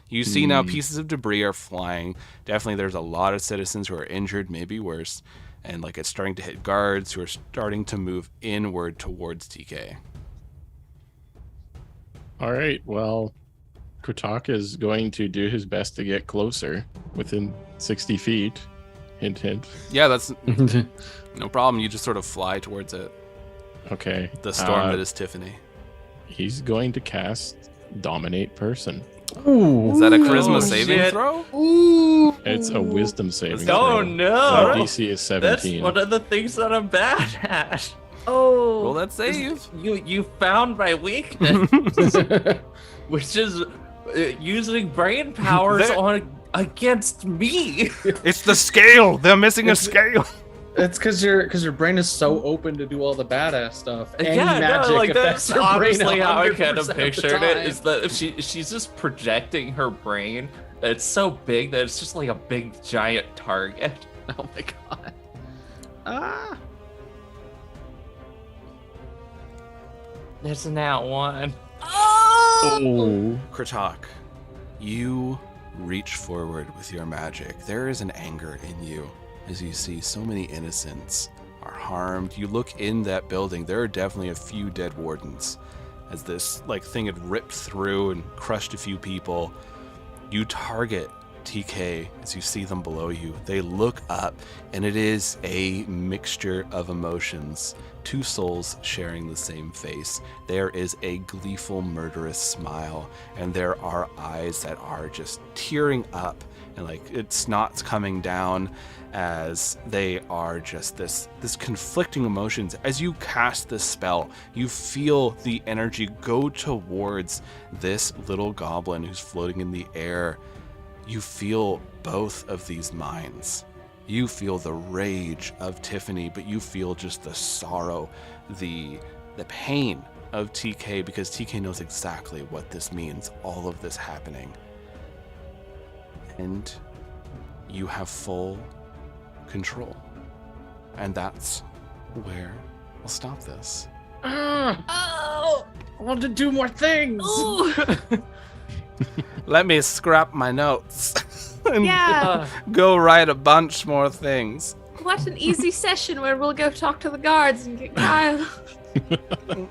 You see now pieces of debris are flying. Definitely there's a lot of citizens who are injured, maybe worse. And like it's starting to hit guards who are starting to move inward towards TK. All right. Well, Kratok is going to do his best to get closer within 60 feet. Hint, hint. Yeah, that's no problem. You just sort of fly towards it. Okay. The storm that is Tiffany. He's going to cast Dominate Person. Ooh. Is that a charisma Oh, saving shit. throw? It's a wisdom saving Oh throw. no! DC is That's 17. one of the things that I'm bad at. oh. Roll that save. You found my weakness, which is using brain powers There- on against me. It's the scale. They're missing a scale. It's because your brain is so open to do all the badass stuff. Any Yeah, magic no, like affects that's your brain honestly how I 100% kind of of the pictured it. time. Is that she's just projecting her brain. It's so big that it's just like a big giant target. Oh my god. Ah. There's now one. Oh. Kratok, you reach forward with your magic. There is an anger in you as you see so many innocents are harmed. You look in that building, there are definitely a few dead wardens. As this like thing had ripped through and crushed a few people, you target TK as you see them below you. They look up and it is a mixture of emotions. Two souls sharing the same face. There is a gleeful, murderous smile, and there are eyes that are just tearing up, and like it's snot's coming down as they are just this conflicting emotions. As you cast this spell, you feel the energy go towards this little goblin who's floating in the air. You feel both of these minds. You feel the rage of Tiffany, but you feel just the sorrow, the pain of TK, because TK knows exactly what this means, all of this happening. And you have full control. And that's where we'll stop this. Oh. I want to do more things. Ooh, Let me scrap my notes and yeah. go write a bunch more things. What an easy session where we'll go talk to the guards and get Kyle.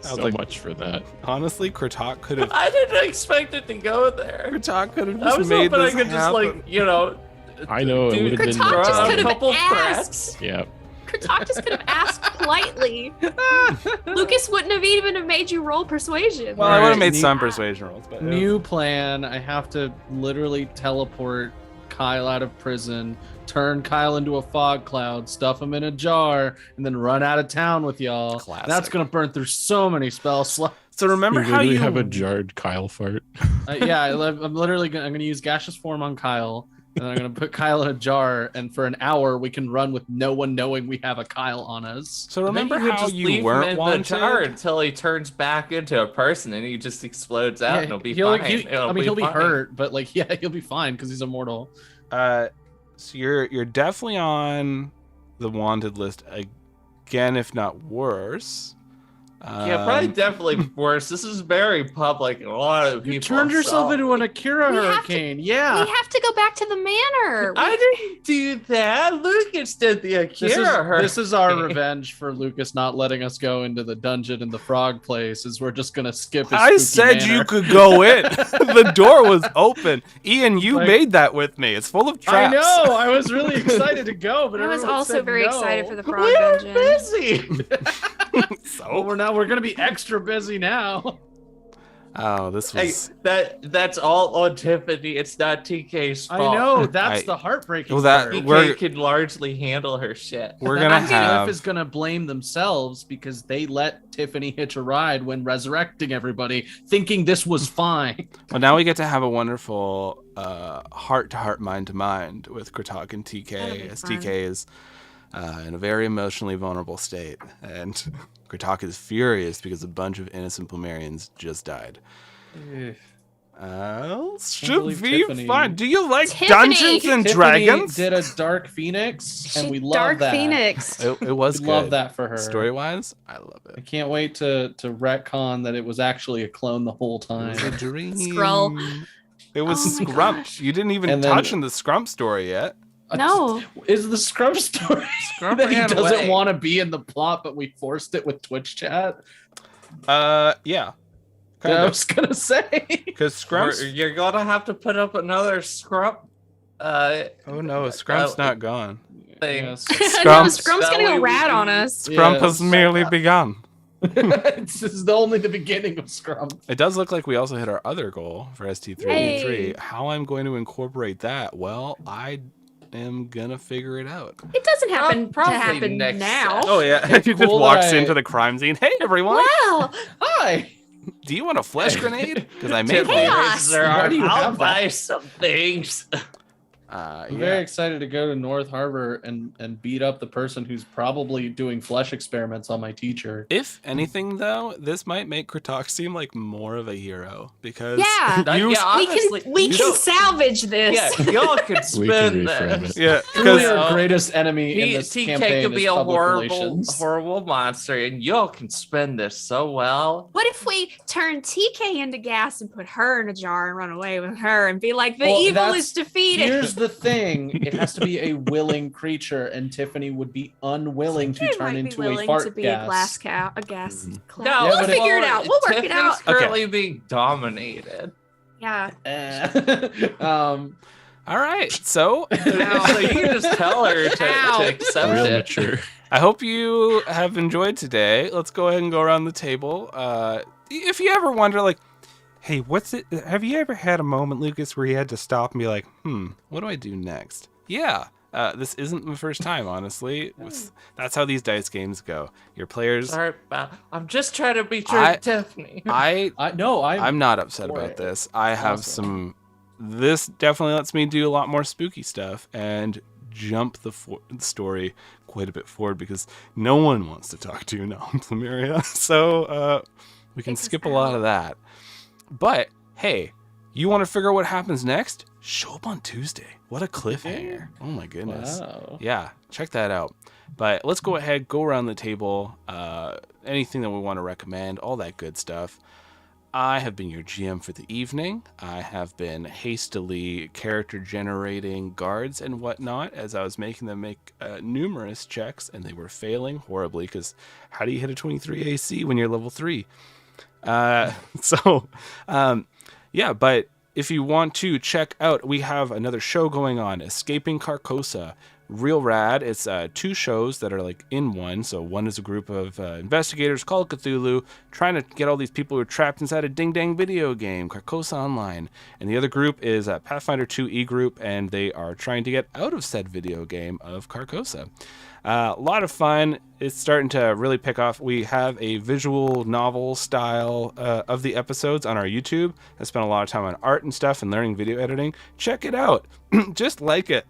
So much for that. Honestly, Kratok could have. I didn't expect it to go there. Kratok could have I just was made hoping I this could just happen. like, you know, I know it Dude, would have been. Kratok just throw could a have couple asked. threats. Yeah. Kratok just could have asked politely. Lucas wouldn't have even have made you roll persuasion. Well, I would have made Right. some persuasion rolls, but New plan. I have to literally teleport Kyle out of prison, turn Kyle into a fog cloud, stuff him in a jar, and then run out of town with y'all. Classic. That's gonna burn through so many spell slots. So remember You how literally you have a jarred Kyle fart. Yeah, I'm literally gonna use gaseous form on Kyle, and then I'm gonna put Kyle in a jar, and for an hour we can run with no one knowing we have a Kyle on us. So remember Then you could how just you leave weren't him in the wanted? jar until he turns back into a person and he just explodes out and he'll be fine. He'll be fine. hurt, but like, yeah, he'll be fine because he's immortal. So you're definitely on the wanted list again, if not worse. Yeah, probably definitely worse. This is very public and a lot of people. You turned yourself saw into an it. Akira We have to- hurricane. Yeah. We have to go back to the manor. I didn't do that. Lucas did the Akira. This is our revenge for Lucas not letting us go into the dungeon in the frog place. Is we're just gonna skip his I spooky said manor. you could go in. The door was open. Ian, you Like- made that with me. It's full of I traps. know. I was really excited to go, but I was everyone also said very no. excited for the frog We were dungeon. busy. Well, we're gonna be extra busy now. Oh, this Hey, was. that's all on Tiffany. It's not TK's I fault. know. That's I- the heartbreaking Well, that- part. TK We're- can largely handle her shit. We're That gonna means Cliff have. is gonna blame themselves because they let Tiffany hitch a ride when resurrecting everybody, thinking this was fine. Well, now we get to have a wonderful heart-to-heart, mind-to-mind with Kratok and That'll TK, be as fun. TK is in a very emotionally vulnerable state, and Kratok is furious because a bunch of innocent Plumerians just died. Should believe be Tiffany- fine. Do you like Tiffany! Dungeons and Tiffany Dragons? did a Dark Phoenix, and She- we love Dark that. Phoenix. It was We good. love that for her. Story-wise, I love I it. can't wait to retcon that it was actually a clone the whole It was a time. dream. Skrull. It was Oh my Scrump. gosh. You didn't even And then- touch on the Scrump story yet. No. Is the Scrump story Scrump that he ran doesn't away. want to be in the plot, but we forced it with Twitch chat? Yeah. I was gonna say. Because Scrump's. You're gonna have to put up another scrump Oh no, Scrump's not gone. thing. Yes. No, Scrump's- Scrump's gonna go That way rat we- on us. Scrump Yes. has merely begun. This is only the beginning of Scrump. It does look like we also hit our other goal for ST383. Hey. How I'm going to incorporate that? Well, I am gonna figure it out. It doesn't happen to Probably happen next now. Oh yeah, It's he just cool walks that I- into the crime scene. Hey everyone, Wow. Hi. do you want a flash grenade? Because I made Tiffany one. Chaos. raises her Why arm. do you I'll have buy some things. I'm Yeah. very excited to go to North Harbor and beat up the person who's probably doing flesh experiments on my teacher. If anything, though, this might make Kratok seem like more of a hero because Yeah. you, Yeah, We honestly, can we you can don't- salvage this. Yeah, y'all can We can spend reframe this. it. yeah, Truly because our greatest enemy in He, this TK campaign could be is a public horrible, relations. horrible monster, and y'all can spend this so well. What if we turn TK into gas and put her in a jar and run away with her and be like, the Well, evil that's- is defeated? Here's the thing: it has to be a willing creature, and Tiffany would be unwilling to She turn might be into a willing fart to be gas. a glass cow, a gas Mhm. cloud. No, we'll but it- figure it out. We'll work it Tiffany's out. currently being dominated. Yeah. all right. So So you can just tell her Ow. to accept Real it. mature. I hope you have enjoyed today. Let's go ahead and go around the table. If you ever wonder, like, hey, what's it? Have you ever had a moment, Lucas, where you had to stop and be like, what do I do next? Yeah. This isn't the first time, honestly. That's how these dice games go. Your players. Sorry, I'm just trying to be true I- to Tiffany. I'm not upset for about it. this. I have Awesome. some. This definitely lets me do a lot more spooky stuff and jump the story quite a bit forward because no one wants to talk to you now in Plumeria. So we can Take us skip a lot out. of that. But hey, you want to figure out what happens next? Show up on Tuesday. What a cliffhanger. Oh my goodness. Wow. Yeah, check that out. But let's go ahead, go around the table. Anything that we want to recommend, all that good stuff. I have been your GM for the evening. I have been hastily character generating guards and whatnot as I was making them make numerous checks, and they were failing horribly because how do you hit a 23 AC when you're level 3? So, yeah, but if you want to check out, we have another show going on, Escaping Carcosa. Real rad. It's 2 shows that are like in one. So one is a group of investigators called Cthulhu trying to get all these people who are trapped inside a ding-dang video game, Carcosa Online. And the other group is Pathfinder 2 E-Group, and they are trying to get out of said video game of Carcosa. A lot of fun. It's starting to really pick off. We have a visual novel style of the episodes on our YouTube. I spent a lot of time on art and stuff and learning video editing. Check it out. Just like it.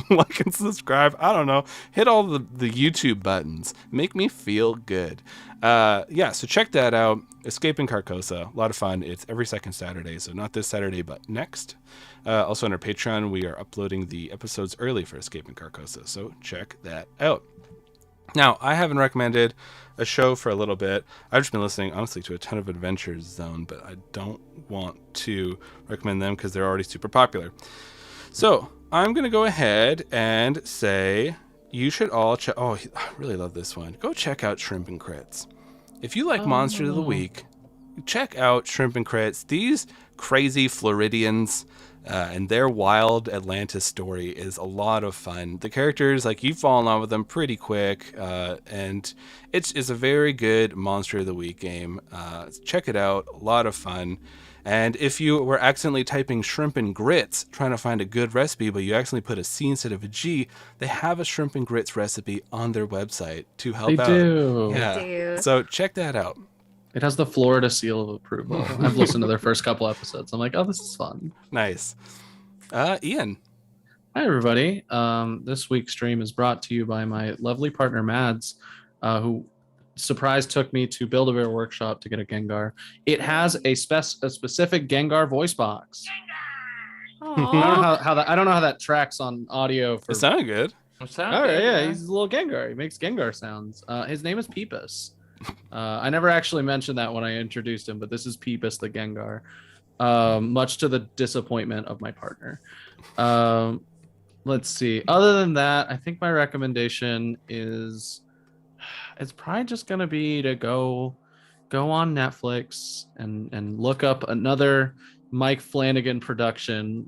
Like and subscribe. I don't know. Hit all the YouTube buttons. Make me feel good. Yeah, so check that out. Escaping Carcosa. A lot of fun. It's every second Saturday, so not this Saturday, but next. Also on our Patreon, we are uploading the episodes early for Escaping Carcosa, so check that out. Now, I haven't recommended a show for a little bit. I've just been listening, honestly, to a ton of Adventures Zone, but I don't want to recommend them because they're already super popular. So, I'm going to go ahead and say you should all check... Oh, I really love this one. Go check out Shrimp and Crits. If you like Monsters of the Week, check out Shrimp and Crits. These crazy Floridians... and their wild Atlantis story is a lot of fun. The characters, like, you fall in love with them pretty quick, and it's a very good Monster of the Week game. Check it out, a lot of fun. And if you were accidentally typing shrimp and grits, trying to find a good recipe, but you accidentally put a C instead of a G, they have a shrimp and grits recipe on their website to help out. They do. Yeah. They do. So check that out. It has the Florida seal of approval. I've listened to their first couple episodes. I'm like, oh, this is fun. Nice. Ian. Hi, everybody. This week's stream is brought to you by my lovely partner, Mads, who surprise took me to Build-A-Bear Workshop to get a Gengar. It has a specific Gengar voice box. I don't know how that tracks on audio. It sounded good. Oh, yeah, he's a little Gengar. He makes Gengar sounds. His name is Peepus. I never actually mentioned that when I introduced him, but this is Peepus the Gengar, much to the disappointment of my partner. Let's see. Other than that, I think my recommendation is it's probably just going to be to go on Netflix and look up another Mike Flanagan production.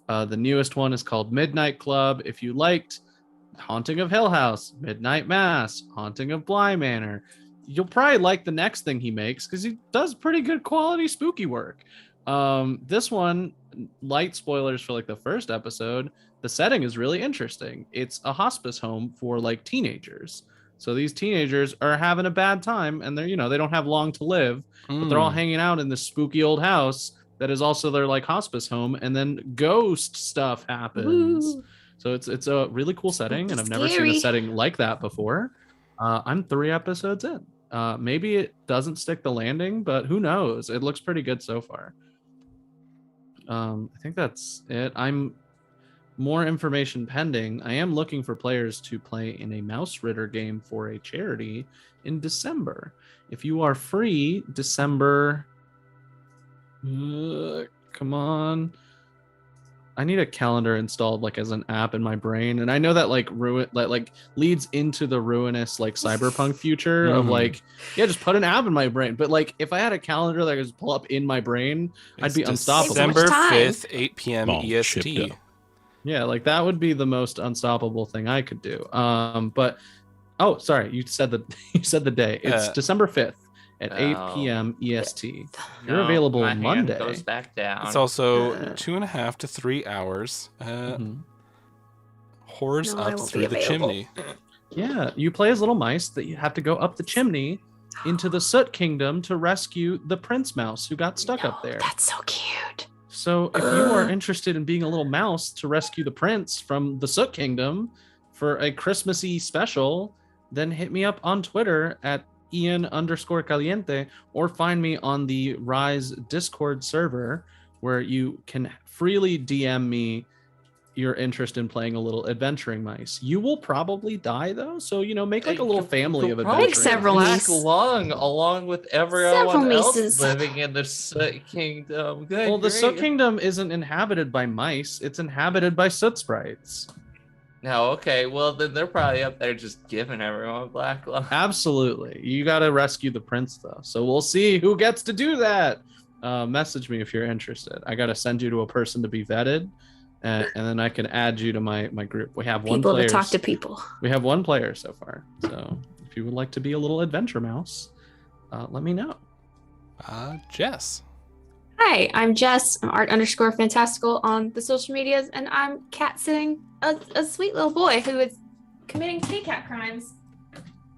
The newest one is called Midnight Club. If you liked Haunting of Hill House, Midnight Mass, Haunting of Bly Manor, you'll probably like the next thing he makes because he does pretty good quality spooky work. This one, light spoilers for like the first episode, the setting is really interesting. It's a hospice home for like teenagers. So these teenagers are having a bad time and they're, they don't have long to live, but they're all hanging out in this spooky old house that is also their like hospice home, and then ghost stuff happens. Ooh. So it's a really cool setting, and I've never seen a setting like that before. I'm 3 episodes in. Maybe it doesn't stick the landing, but who knows? It looks pretty good so far. I think that's it. I'm more information pending. I am looking for players to play in a Mouse Ritter game for a charity in December. If you are free, December, come on. I need a calendar installed like as an app in my brain, and I know that like leads into the ruinous like cyberpunk future of like, yeah, just put an app in my brain. But like if I had a calendar that I could just pull up in my brain, I'd be unstoppable. December 5th, 8 p.m. EST. Yeah, like that would be the most unstoppable thing I could do. But oh, sorry, you said the day. It's December 5th. At 8 p.m. EST. You're available my Monday. Hand goes back down. It's also 2.5 to 3 hours. Horrors up through the chimney. Yeah, you play as little mice that you have to go up the chimney into the Soot Kingdom to rescue the Prince Mouse who got stuck up there. That's so cute. So if you are interested in being a little mouse to rescue the prince from the Soot Kingdom for a Christmassy special, then hit me up on Twitter at Ian_Caliente, or find me on the Rise Discord server where you can freely DM me your interest in playing a little adventuring mice. You will probably die though, so make like a little family of Probably adventuring several mice. mice. along with Several everyone else mices. living in the Soot Kingdom. Good Well, the Soot grief. Kingdom isn't inhabited by mice; it's inhabited by soot sprites. No, okay, well then they're probably up there just giving everyone black lung. Absolutely, you got to rescue the prince though. So we'll see who gets to do that. Message me if you're interested. I got to send you to a person to be vetted. And then I can add you to my group. We have one People player. to talk to people. We have one player so far. So if you would like to be a little adventure mouse, let me know. Jess. Hi, I'm Jess. I'm art_fantastical on the social medias, and I'm cat sitting a sweet little boy who is committing kitty cat crimes.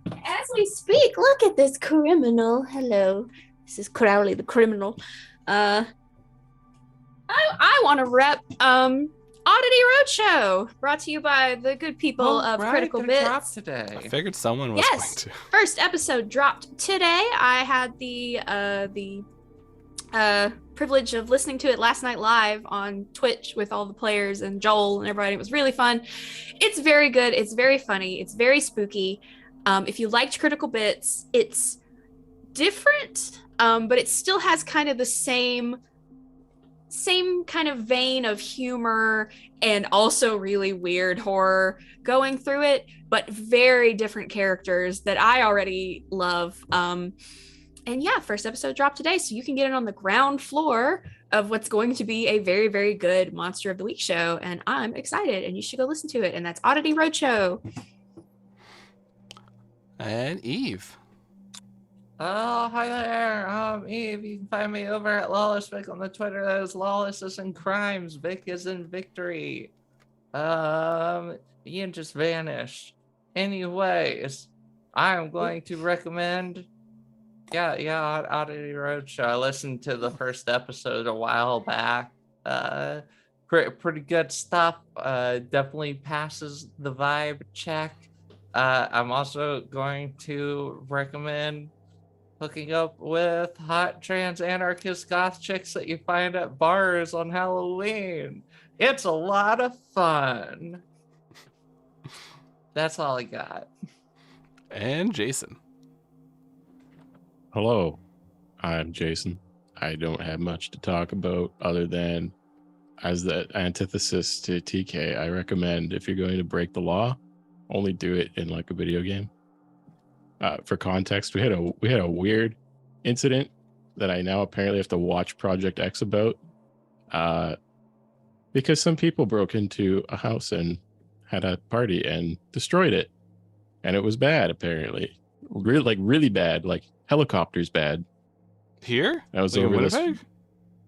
As we speak, look at this criminal. Hello. This is Crowley the criminal. I want to rep Oddity Roadshow, brought to you by the good people of Critical they dropped Bits. today. I figured someone was Yes. going to. First episode dropped today. I had the privilege of listening to it last night live on Twitch with all the players and Joel and everybody. It was really fun. It's very good. It's very funny. It's very spooky. If you liked Critical Bits, it's different, but it still has kind of the same kind of vein of humor and also really weird horror going through it, but very different characters that I already love. And yeah, first episode dropped today, so you can get it on the ground floor of what's going to be a very, very good Monster of the Week show, and I'm excited, and you should go listen to it. And that's Oddity Roadshow. And Eve. Oh, hi there. Eve, you can find me over at Lawless Vic on the Twitter. That is Lawless is in crimes. Vic is in victory. Ian just vanished. Anyways, I'm going to recommend Oddity Roadshow. I listened to the first episode a while back. Pretty good stuff. Definitely passes the vibe check. I'm also going to recommend hooking up with hot trans anarchist goth chicks that you find at bars on Halloween. It's a lot of fun. That's all I got. And Jason. Hello, I'm Jason. I don't have much to talk about other than, as the antithesis to TK, I recommend if you're going to break the law, only do it in like a video game. For context, we had a weird incident that I now apparently have to watch Project X about, because some people broke into a house and had a party and destroyed it, and it was bad apparently, really bad, like helicopters bad. Here? That was Like in over this.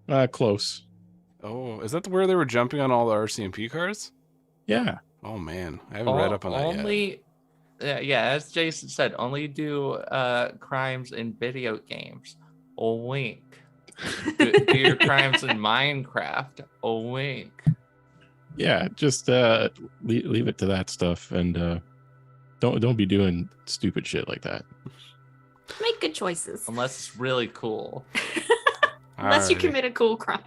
Winnipeg? Close. Oh, is that where they were jumping on all the RCMP cars? Yeah. Oh man, I haven't read up on that yet. Yeah, as Jason said, only do crimes in video games. A wink. do your crimes in Minecraft. A wink. Yeah, just leave it to that stuff, and don't be doing stupid shit like that. Make good choices. Unless it's really cool. Unless you Alrighty. commit a cool crime.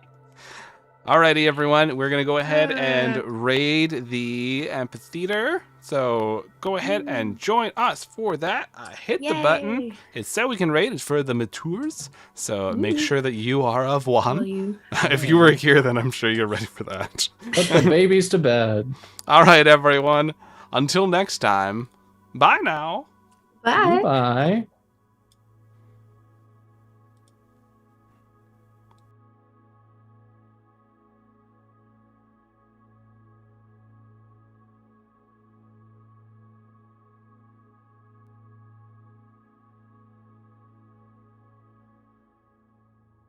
Alrighty, everyone. We're going to go ahead and raid the amphitheater. So go ahead and join us for that. Hit the button. Yay. It said we can raid. It's for the matures. So make sure that you are of one. Will you? If you were here, then I'm sure you're ready for that. Put the babies to bed. All right, everyone. Until next time. Bye now. Bye. Bye.